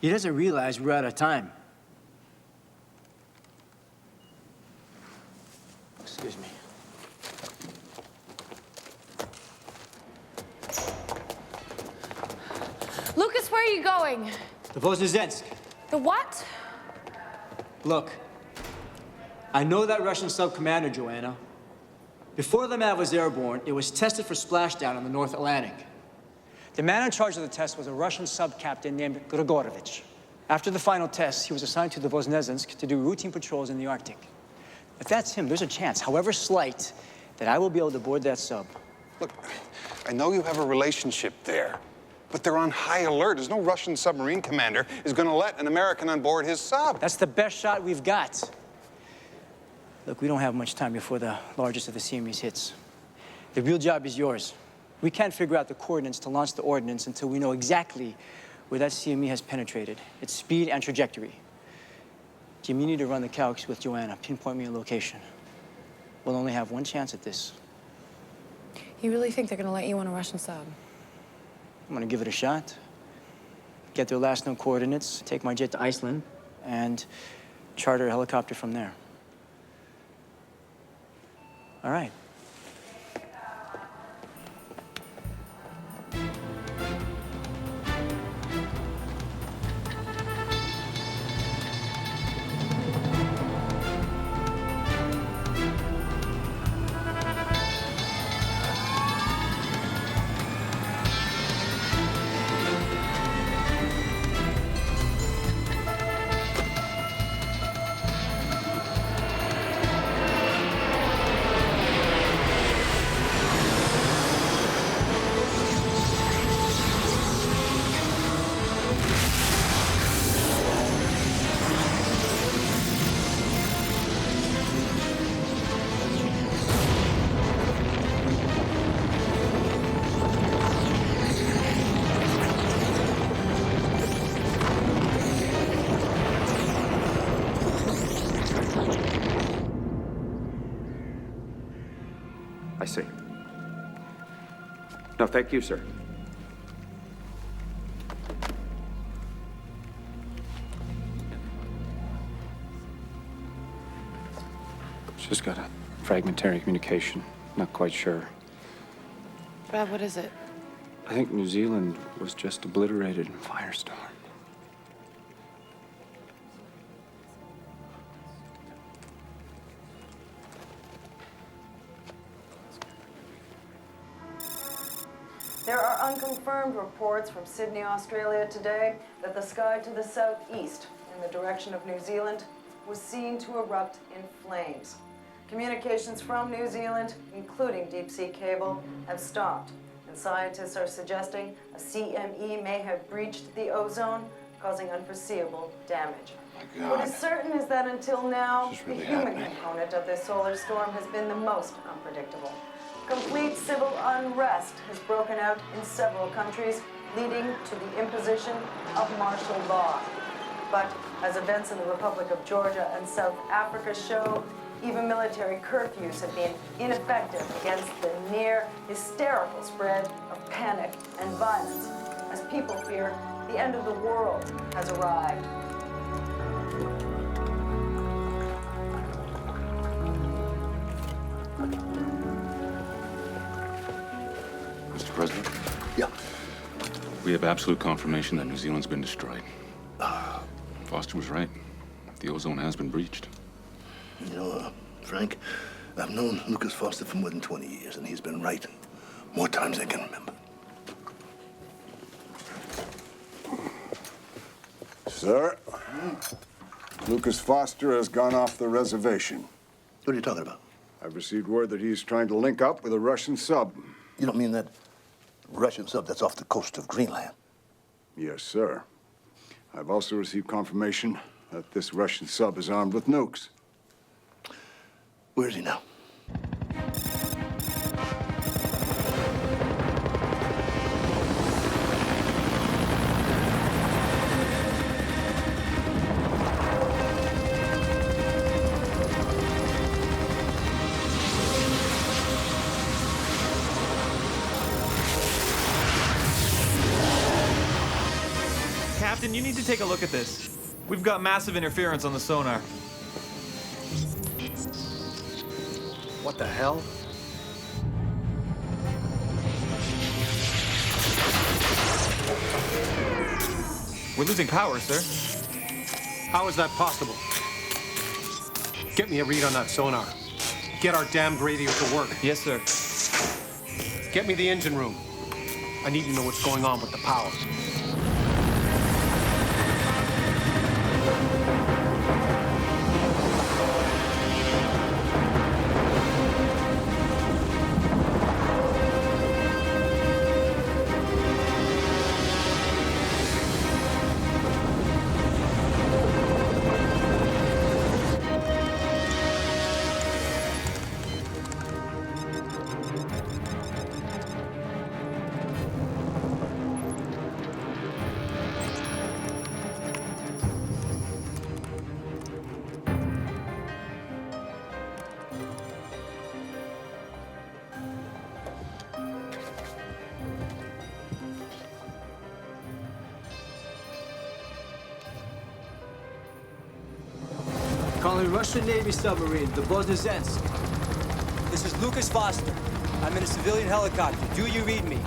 He doesn't realize we're out of time. Excuse me. The Voznesensk. The what? Look, I know that Russian sub-commander, Joanna. Before the MAV was airborne, it was tested for splashdown in the North Atlantic. The man in charge of the test was a Russian sub-captain named Grigorovich. After the final test, he was assigned to the Voznesensk to do routine patrols in the Arctic. If that's him, there's a chance, however slight, that I will be able to board that sub. Look, I know you have a relationship there, but they're on high alert. There's no Russian submarine commander is going to let an American on board his sub. That's the best shot we've got. Look, we don't have much time before the largest of the CMEs hits. The real job is yours. We can't figure out the coordinates to launch the ordnance until we know exactly where that CME has penetrated, its speed and trajectory. Jim, you need to run the calcs with Joanna. Pinpoint me a location. We'll only have one chance at this. You really think they're gonna let you on a Russian sub? I'm gonna give it a shot. Get their last known coordinates, take my jet to Iceland, and charter a helicopter from there. All right. I see. No, thank you, sir. Just got a fragmentary communication. Not quite sure. Brad, what is it? I think New Zealand was just obliterated in firestorm. There are unconfirmed reports from Sydney, Australia today that the sky to the southeast, in the direction of New Zealand, was seen to erupt in flames. Communications from New Zealand, including deep-sea cable, have stopped, and scientists are suggesting a CME may have breached the ozone, causing unforeseeable damage. What is certain is that until now, the human component of this solar storm has been the most unpredictable. Complete civil unrest has broken out in several countries, leading to the imposition of martial law. But as events in the Republic of Georgia and South Africa show, even military curfews have been ineffective against the near hysterical spread of panic and violence, as people fear the end of the world has arrived. Mr. President? Yeah. We have absolute confirmation that New Zealand's been destroyed. Foster was right. The ozone has been breached. You know, Frank, I've known Lucas Foster for more than 20 years, and he's been right more times than I can remember. Sir, Lucas Foster has gone off the reservation. What are you talking about? I've received word that he's trying to link up with a Russian sub. You don't mean that Russian sub that's off the coast of Greenland? Yes, sir. I've also received confirmation that this Russian sub is armed with nukes. Where is he now? Captain, you need to take a look at this. We've got massive interference on the sonar. What the hell? We're losing power, sir. How is that possible? Get me a read on that sonar. Get our damned radio to work. Yes, sir. Get me the engine room. I need to know what's going on with the power. Calling Russian Navy submarine, the Bosniazensk. This is Lucas Foster. I'm in a civilian helicopter. Do you read me?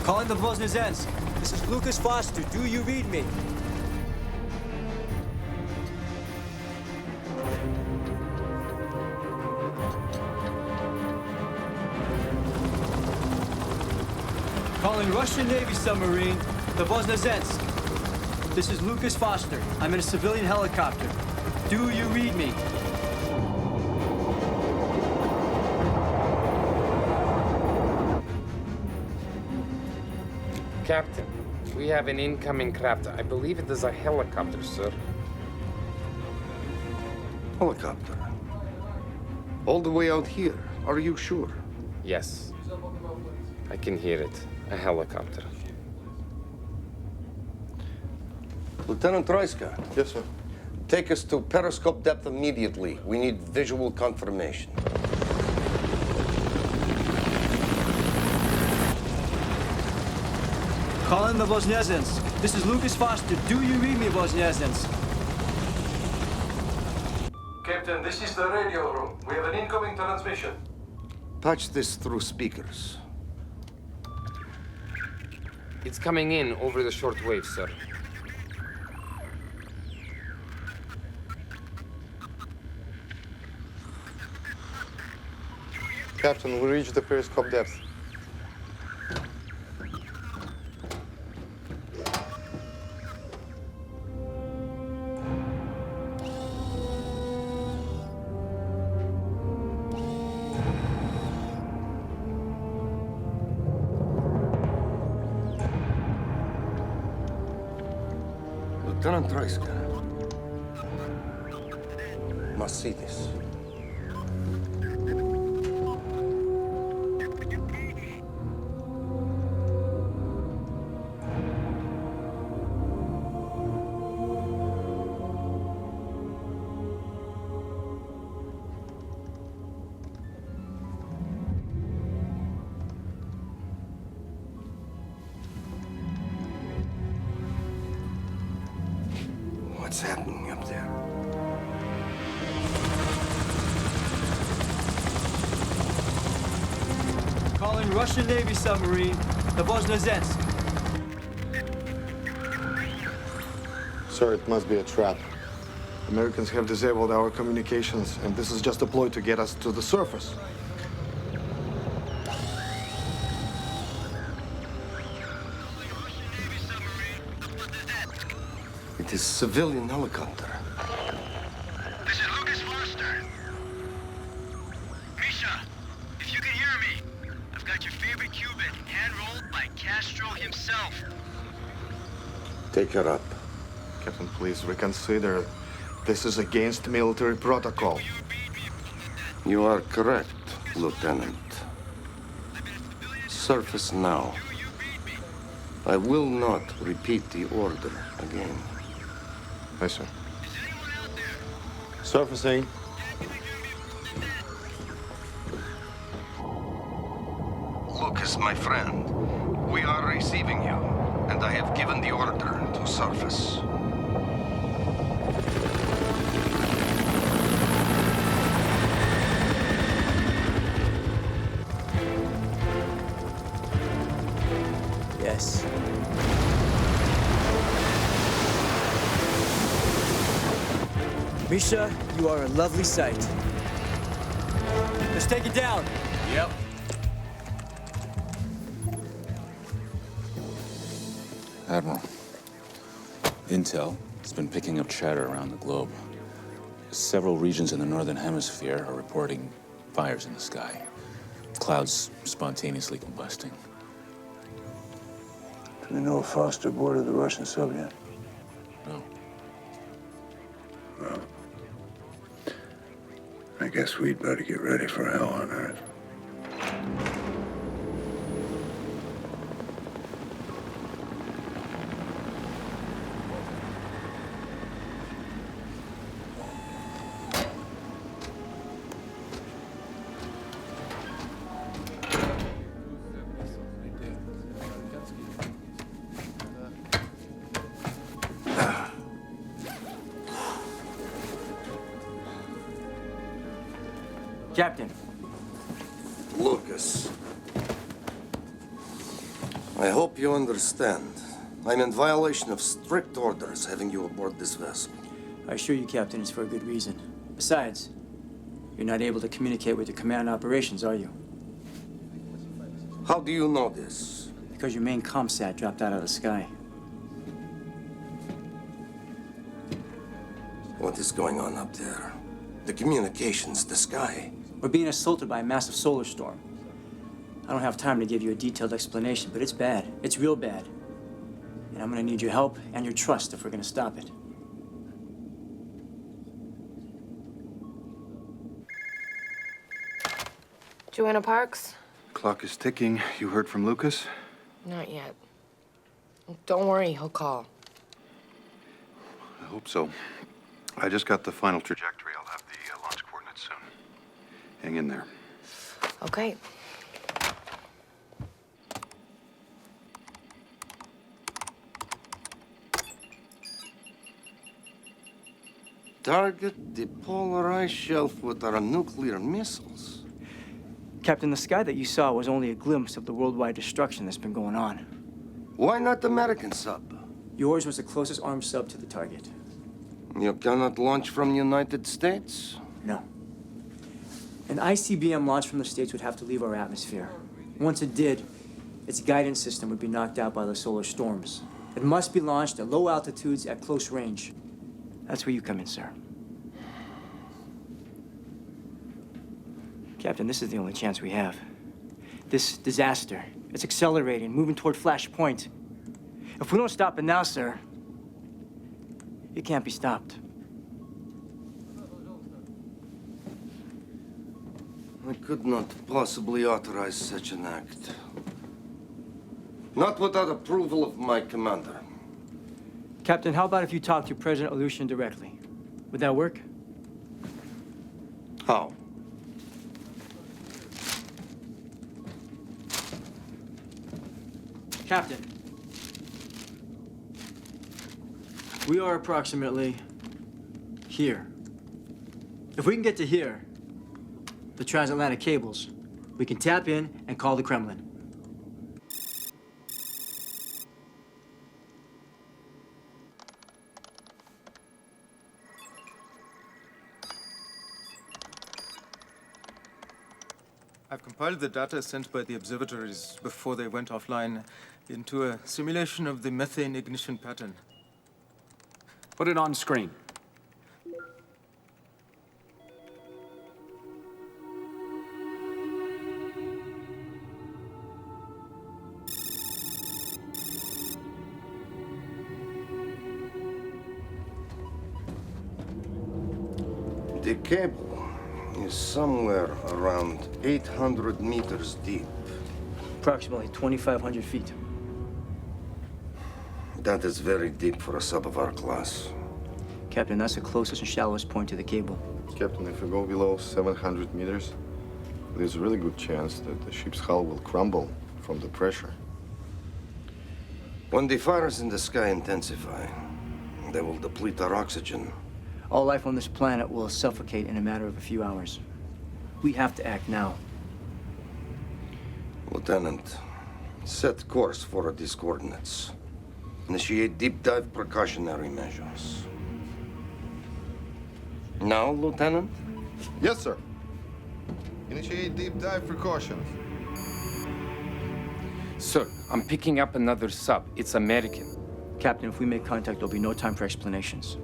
Calling the Bosniazensk. This is Lucas Foster. Do you read me? Calling Russian Navy submarine, the Bosniazensk. This is Lucas Foster. I'm in a civilian helicopter. Do you read me? Captain, we have an incoming craft. I believe it is a helicopter, sir. Helicopter? All the way out here, are you sure? Yes. I can hear it. A helicopter. Lieutenant Troiska. Yes, sir. Take us to periscope depth immediately. We need visual confirmation. Calling the Bosniazensk. This is Lucas Foster. Do you read me, Bosniazensk? Captain, this is the radio room. We have an incoming transmission. Patch this through speakers. It's coming in over the shortwave, sir. Captain, we reached the periscope depth. Lieutenant Troiska. Must see this. What's happening up there? Calling Russian Navy submarine, the Bosniazensk. Sir, it must be a trap. Americans have disabled our communications, and this is just a ploy to get us to the surface. It is civilian helicopter. This is Lucas Foster. Misha, if you can hear me, I've got your favorite Cuban, hand-rolled by Castro himself. Take her up. Captain, please reconsider. This is against military protocol. You are correct, Lieutenant. Surface now. I will not repeat the order again. Yes, sir. Surfacing. Lucas, my friend, we are receiving you, and I have given the order to surface. Yes. Misha, you are a lovely sight. Let's take it down. Yep. Admiral, intel has been picking up chatter around the globe. Several regions in the northern hemisphere are reporting fires in the sky. Clouds spontaneously combusting. Do we know if Foster boarded the Russian sub yet? No. Well, I guess we'd better get ready for hell on Earth. Captain. Lucas. I hope you understand. I'm in violation of strict orders having you aboard this vessel. I assure you, Captain, it's for a good reason. Besides, you're not able to communicate with the command operations, are you? How do you know this? Because your main ComSat dropped out of the sky. What is going on up there? The communications, the sky. We're being assaulted by a massive solar storm. I don't have time to give you a detailed explanation, but it's bad. It's real bad. And I'm gonna need your help and your trust if we're gonna stop it. Joanna Parks? Clock is ticking. You heard from Lucas? Not yet. Don't worry, he'll call. I hope so. I just got the final trajectory. I'll have the launch coordinates soon. Hang in there. Okay. Target the polar ice shelf with our nuclear missiles. Captain, the sky that you saw was only a glimpse of the worldwide destruction that's been going on. Why not the American sub? Yours was the closest armed sub to the target. You cannot launch from the United States? No. An ICBM launched from the States would have to leave our atmosphere. Once it did, its guidance system would be knocked out by the solar storms. It must be launched at low altitudes at close range. That's where you come in, sir. Captain, this is the only chance we have. This disaster, it's accelerating, moving toward flashpoint. If we don't stop it now, sir, it can't be stopped. I could not possibly authorize such an act. Not without approval of my commander. Captain, how about if you talk to President Aleutian directly? Would that work? How? Captain, we are approximately here. If we can get to here, the transatlantic cables, we can tap in and call the Kremlin. I've compiled the data sent by the observatories before they went offline into a simulation of the methane ignition pattern. Put it on screen. The cable is somewhere around 800 meters deep. Approximately 2,500 feet. That is very deep for a sub of our class. Captain, that's the closest and shallowest point to the cable. Captain, if we go below 700 meters, there's a really good chance that the ship's hull will crumble from the pressure. When the fires in the sky intensify, they will deplete our oxygen. All life on this planet will suffocate in a matter of a few hours. We have to act now. Lieutenant, Set course for these coordinates. Initiate deep dive precautionary measures. Now, Lieutenant? Yes, sir. Initiate deep dive precautions. Sir, I'm picking up another sub. It's American. Captain, if we make contact, there'll be no time for explanations.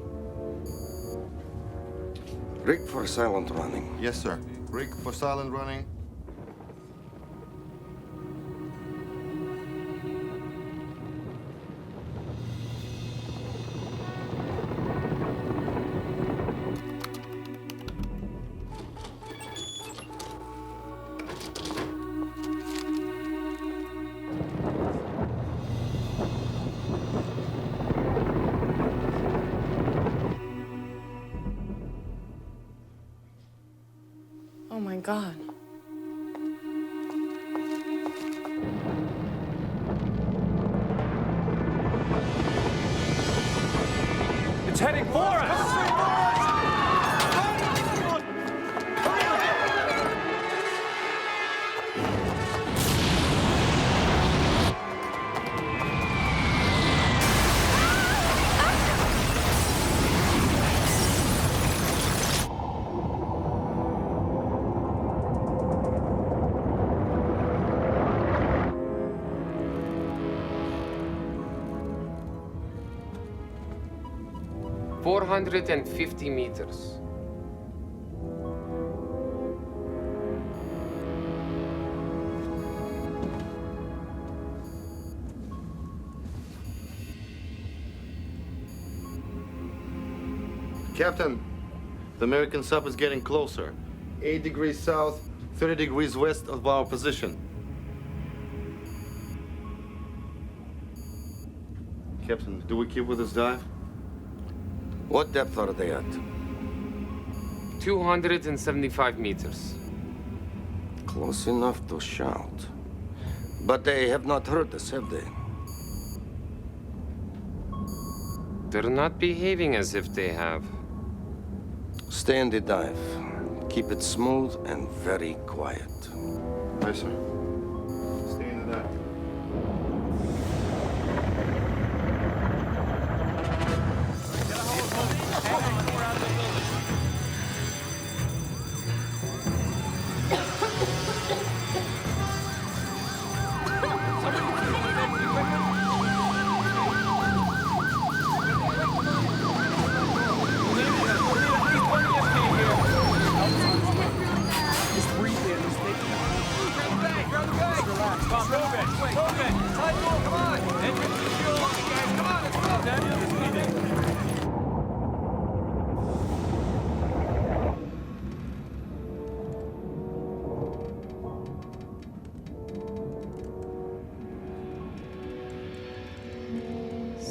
Rig for silent running. Yes, sir. Rig for silent running. Oh my God. It's heading for us! 450 meters. Captain, the American sub is getting closer. 8 degrees south, 30 degrees west of our position. Captain, do we keep with this dive? What depth are they at? 275 meters. Close enough to shout. But they have not heard us, have they? They're not behaving as if they have. Stay in the dive. Keep it smooth and very quiet. Yes, sir. Stay in the dive.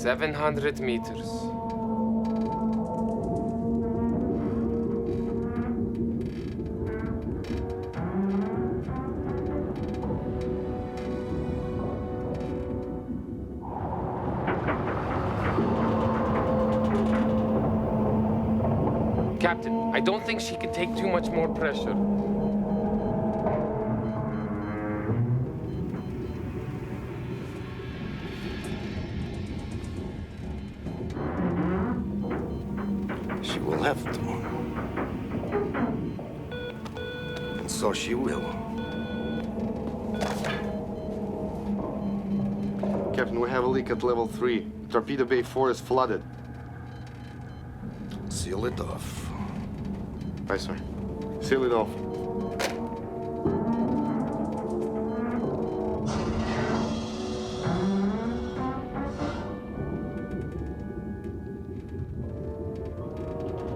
$700 meters. Captain, I don't think she could take too much more pressure. She will have to. And so she will. Captain, we have a leak at level 3. Torpedo Bay 4 is flooded. Seal it off. Aye, sir. Seal it off.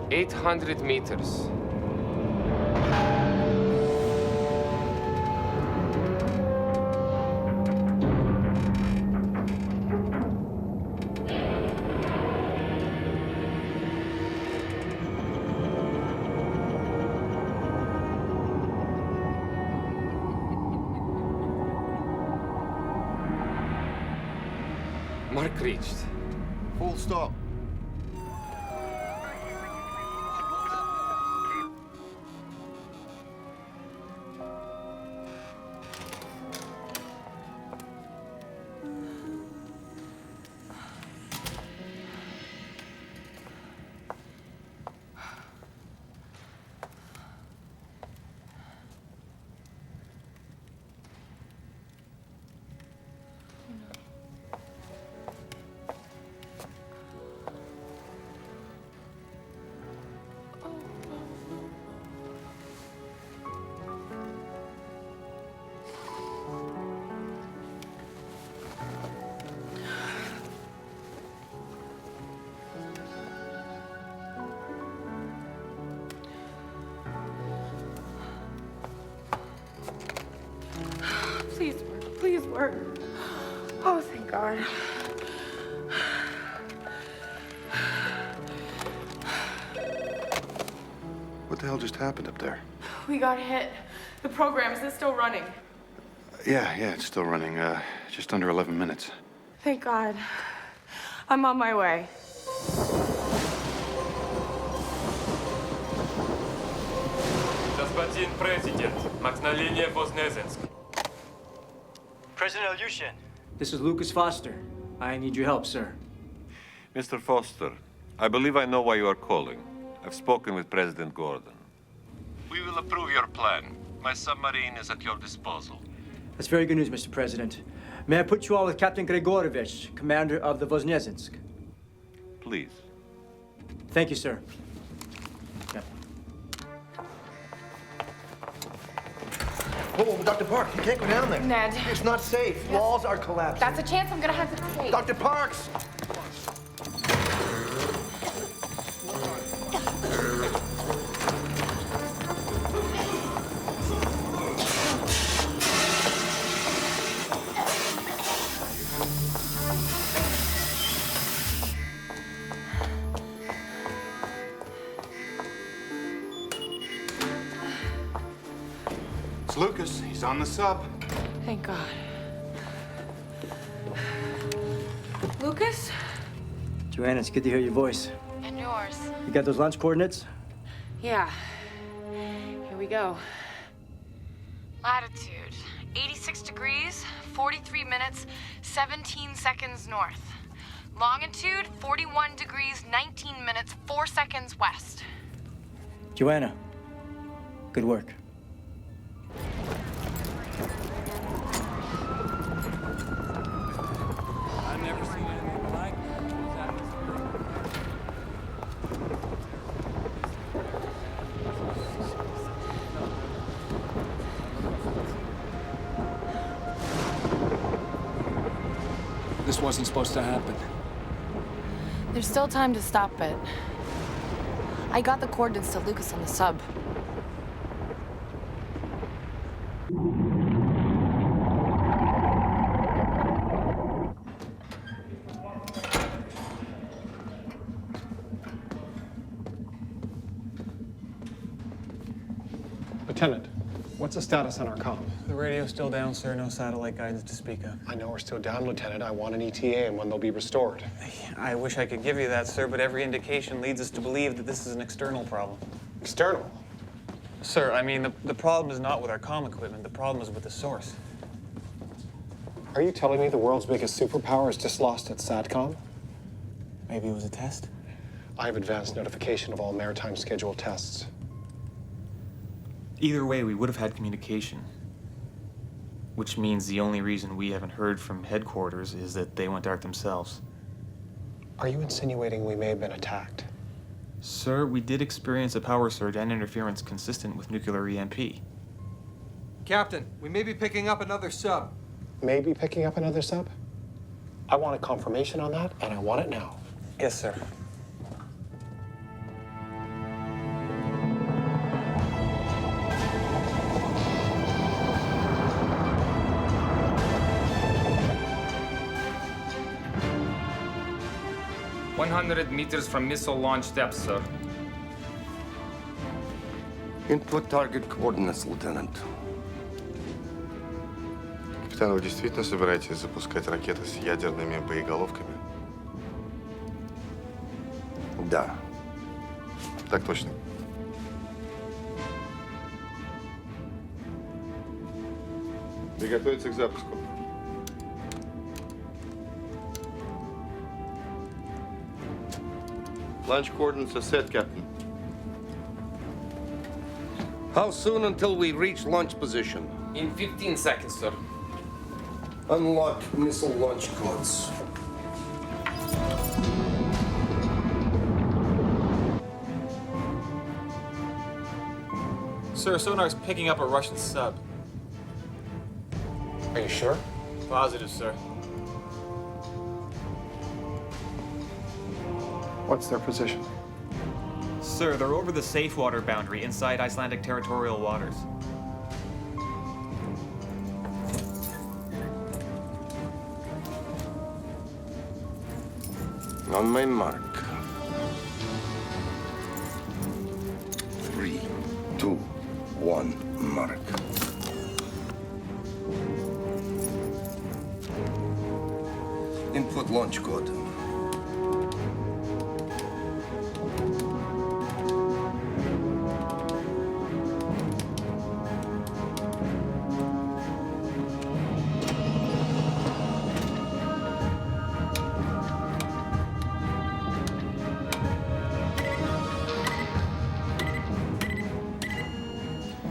$800 meters. Mark reached. Full stop. Please work. Please work. Oh, thank God. What the hell just happened up there? We got hit. The program, is it still running? Yeah, it's still running. Just under 11 minutes. Thank God. I'm on my way. Господин президент, Magdalena Voznesensk. President Alyoshin. This is Lucas Foster. I need your help, sir. Mr. Foster, I believe I know why you are calling. I've spoken with President Gordon. We will approve your plan. My submarine is at your disposal. That's very good news, Mr. President. May I put you on with Captain Grigorovich, commander of the Voznesensk? Please. Thank you, sir. Oh, Dr. Parks, you can't go down there. Ned. It's not safe. Walls are collapsing. That's a chance I'm gonna have to take. Dr. Parks! It's Lucas. He's on the sub. Thank God. Lucas? Joanna, it's good to hear your voice. And yours. You got those launch coordinates? Yeah. Here we go. Latitude, 86 degrees, 43 minutes, 17 seconds north. Longitude, 41 degrees, 19 minutes, 4 seconds west. Joanna, good work. I've never seen anything like This wasn't supposed to happen. There's still time to stop it. I got the coordinates to Lucas on the sub. Lieutenant, what's the status on our comm? The radio's still down, sir. No satellite guidance to speak of. I know we're still down, Lieutenant. I want an ETA and when they'll be restored. I wish I could give you that, sir, but every indication leads us to believe that this is an external problem. External? Sir, I mean, the problem is not with our comm equipment. The problem is with the source. Are you telling me the world's biggest superpower is just lost its SATCOM? Maybe it was a test? I have advanced notification of all maritime scheduled tests. Either way, we would have had communication. Which means the only reason we haven't heard from headquarters is that they went dark themselves. Are you insinuating we may have been attacked? Sir, we did experience a power surge and interference consistent with nuclear EMP. Captain, we may be picking up another sub. Maybe picking up another sub? I want a confirmation on that, and I want it now. Yes, sir. "100 meters from missile launch depth, sir." Input target coordinates, Lieutenant. Капитан, вы действительно собираетесь запускать ракеты с ядерными боеголовками? Да. Так точно. Приготовиться к запуску. Launch coordinates are set, Captain. How soon until we reach launch position? In 15 seconds, sir. Unlock missile launch codes. Sir, sonar's picking up a Russian sub. Are you sure? Positive, sir. What's their position? Sir, they're over the safe water boundary inside Icelandic territorial waters. On my mark. 3, 2, 1, mark. Input launch code.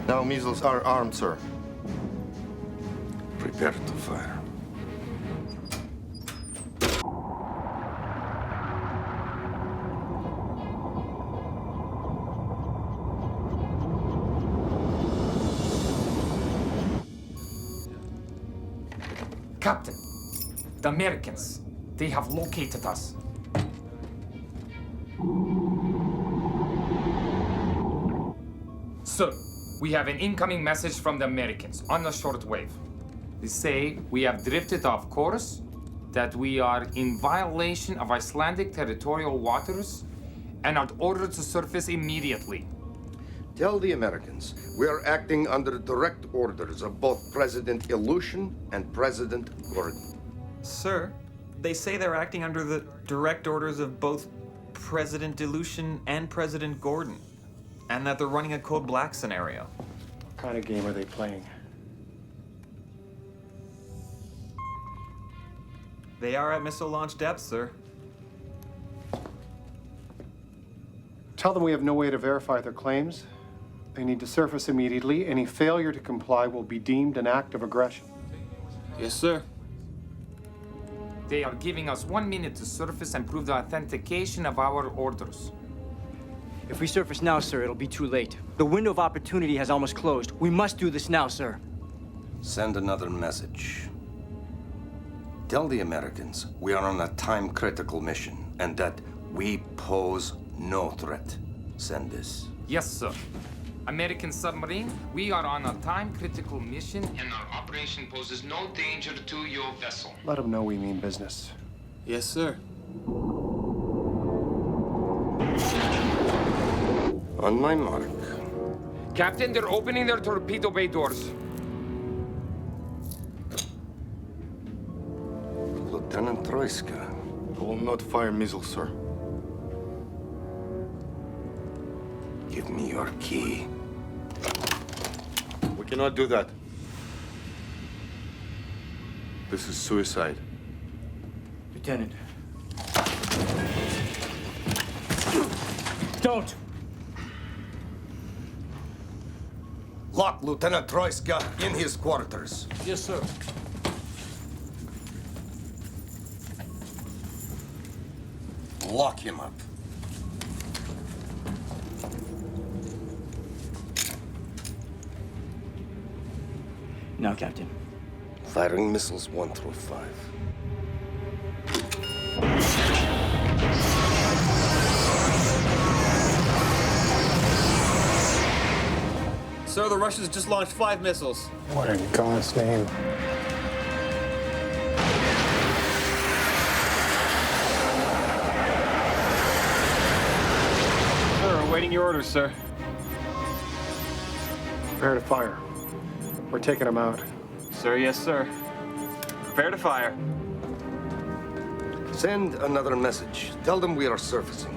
Now missiles are armed, sir. Prepare to fire. Captain, the Americans, they have located us. Sir, we have an incoming message from the Americans on the shortwave. They say we have drifted off course, that we are in violation of Icelandic territorial waters, and are ordered to surface immediately. Tell the Americans we are acting under direct orders of both President Ilyushin and President Gordon. Sir, they say they're acting under the direct orders of both President Ilyushin and President Gordon, and that they're running a Code Black scenario. What kind of game are they playing? They are at missile launch depth, sir. Tell them we have no way to verify their claims. They need to surface immediately. Any failure to comply will be deemed an act of aggression. Yes, sir. They are giving us 1 minute to surface and prove the authentication of our orders. If we surface now, sir, it'll be too late. The window of opportunity has almost closed. We must do this now, sir. Send another message. Tell the Americans we are on a time-critical mission and that we pose no threat. Send this. Yes, sir. American submarine, we are on a time-critical mission, and our operation poses no danger to your vessel. Let them know we mean business. Yes, sir. On my mark. Captain, they're opening their torpedo bay doors. Lieutenant Troiska. I will not fire missiles, sir. Give me your key. We cannot do that. This is suicide. Lieutenant. Don't! Lock Lieutenant Troiska in his quarters. Yes, sir. Lock him up. Now, Captain. Firing missiles 1 through 5. Sir, the Russians just launched 5 missiles. What in God's name? Sir, awaiting your orders, sir. Prepare to fire. We're taking them out. Sir, yes, sir. Prepare to fire. Send another message. Tell them we are surfacing.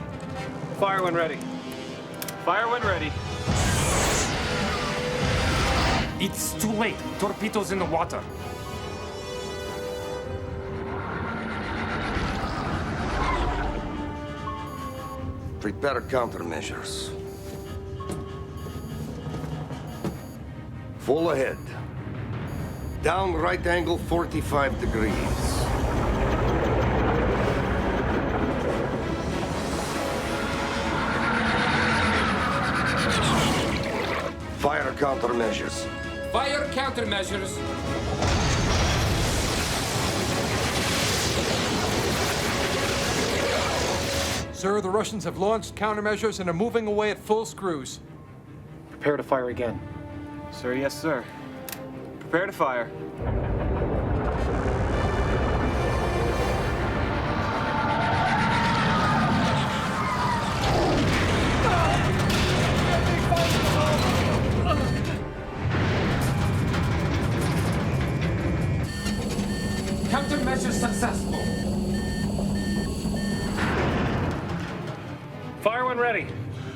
Fire when ready. Fire when ready. It's too late. Torpedoes in the water. Prepare countermeasures. Full ahead. Down right angle 45 degrees. Fire countermeasures. Fire countermeasures. Sir, the Russians have launched countermeasures and are moving away at full screws. Prepare to fire again. Sir, yes, sir. Prepare to fire. Countermeasures successful. Fire when ready.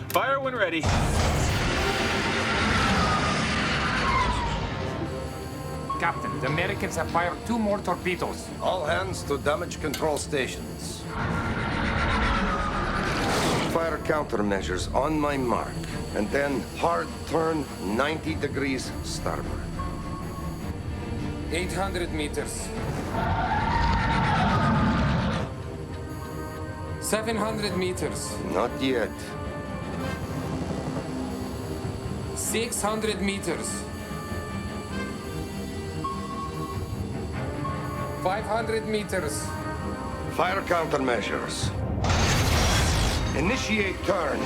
Fire when ready. Captain, the Americans have fired 2 more torpedoes. All hands to damage control stations. Fire countermeasures on my mark. And then hard turn 90 degrees starboard. 800 meters. 700 meters. Not yet. 600 meters. 500 meters. Fire countermeasures. Initiate turn.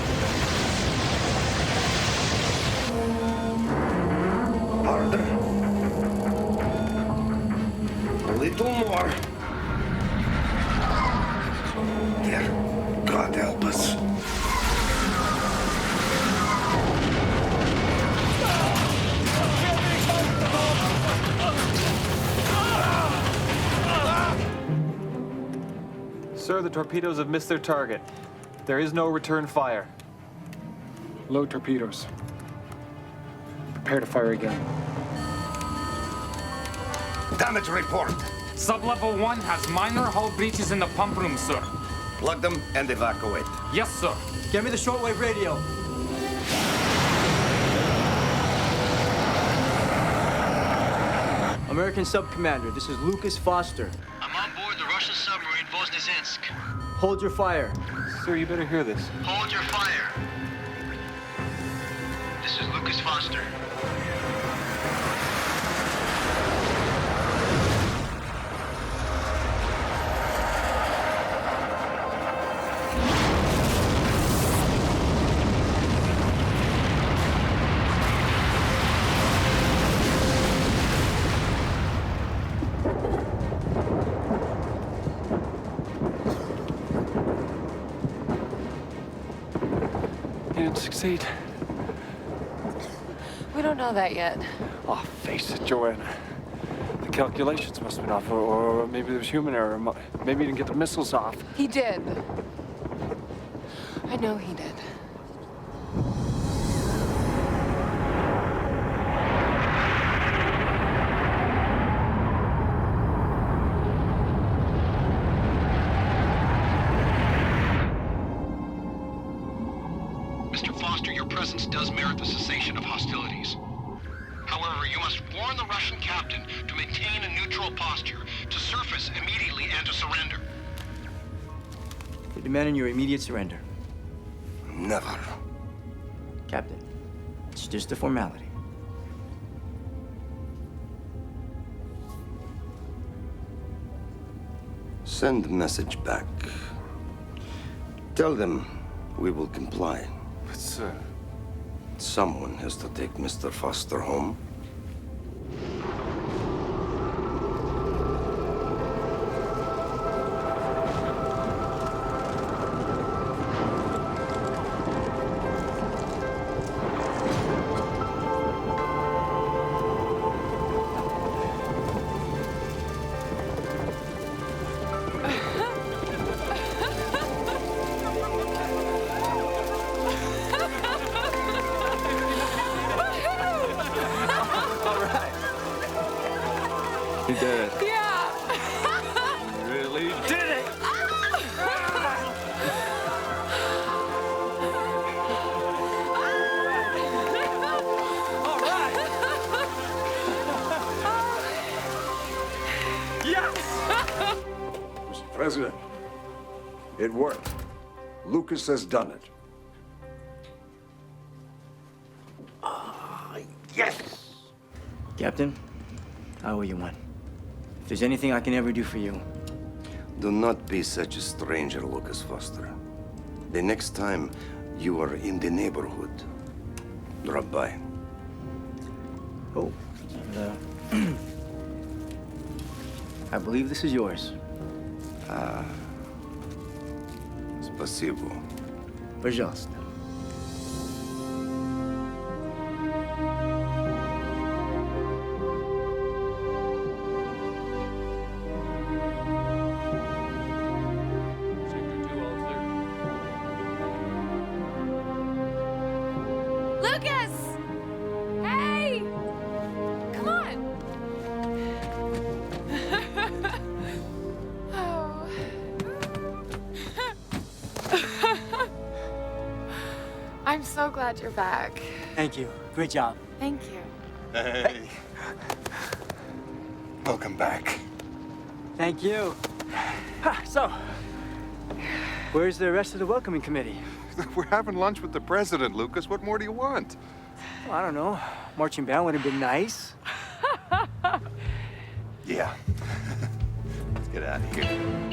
Harder. A little more. There. God help us. Sir, the torpedoes have missed their target. There is no return fire. Load torpedoes. Prepare to fire again. Damage report. Sublevel 1 has minor hull breaches in the pump room, sir. Plug them and evacuate. Yes, sir. Get me the shortwave radio. American Sub-Commander, this is Lucas Foster. I'm on board the Russian submarine Voznesensk. Hold your fire. Sir, you better hear this. Hold your fire. This is Lucas Foster. Succeed. We don't know that yet. Oh, face it, Joanna. The calculations must have been off, or maybe there was human error. Maybe he didn't get the missiles off. He did. I know he did. Mr. Foster, your presence does merit the cessation of hostilities. However, you must warn the Russian captain to maintain a neutral posture, to surface immediately and to surrender. They're demanding your immediate surrender. Never. Captain, it's just a formality. Send the message back. Tell them we will comply. But, sir... Someone has to take Mr. Foster home. He did it. Yeah. He really did it. All right. Yes! Mr. President, it worked. Lucas has done it. Yes! Captain, I owe you one. If there's anything I can ever do for you, Do not be such a stranger, Lucas Foster. The next time you are in the neighborhood, drop by. oh, and, I believe this is yours. Спасибо. Пожалуйста. glad you're back. Thank you. Great job. Thank you. Hey. Welcome back. Thank you. So, where's the rest of the welcoming committee? We're having lunch with the president, Lucas. What more do you want? Well, I don't know. Marching band would have been nice. Yeah. Let's get out of here.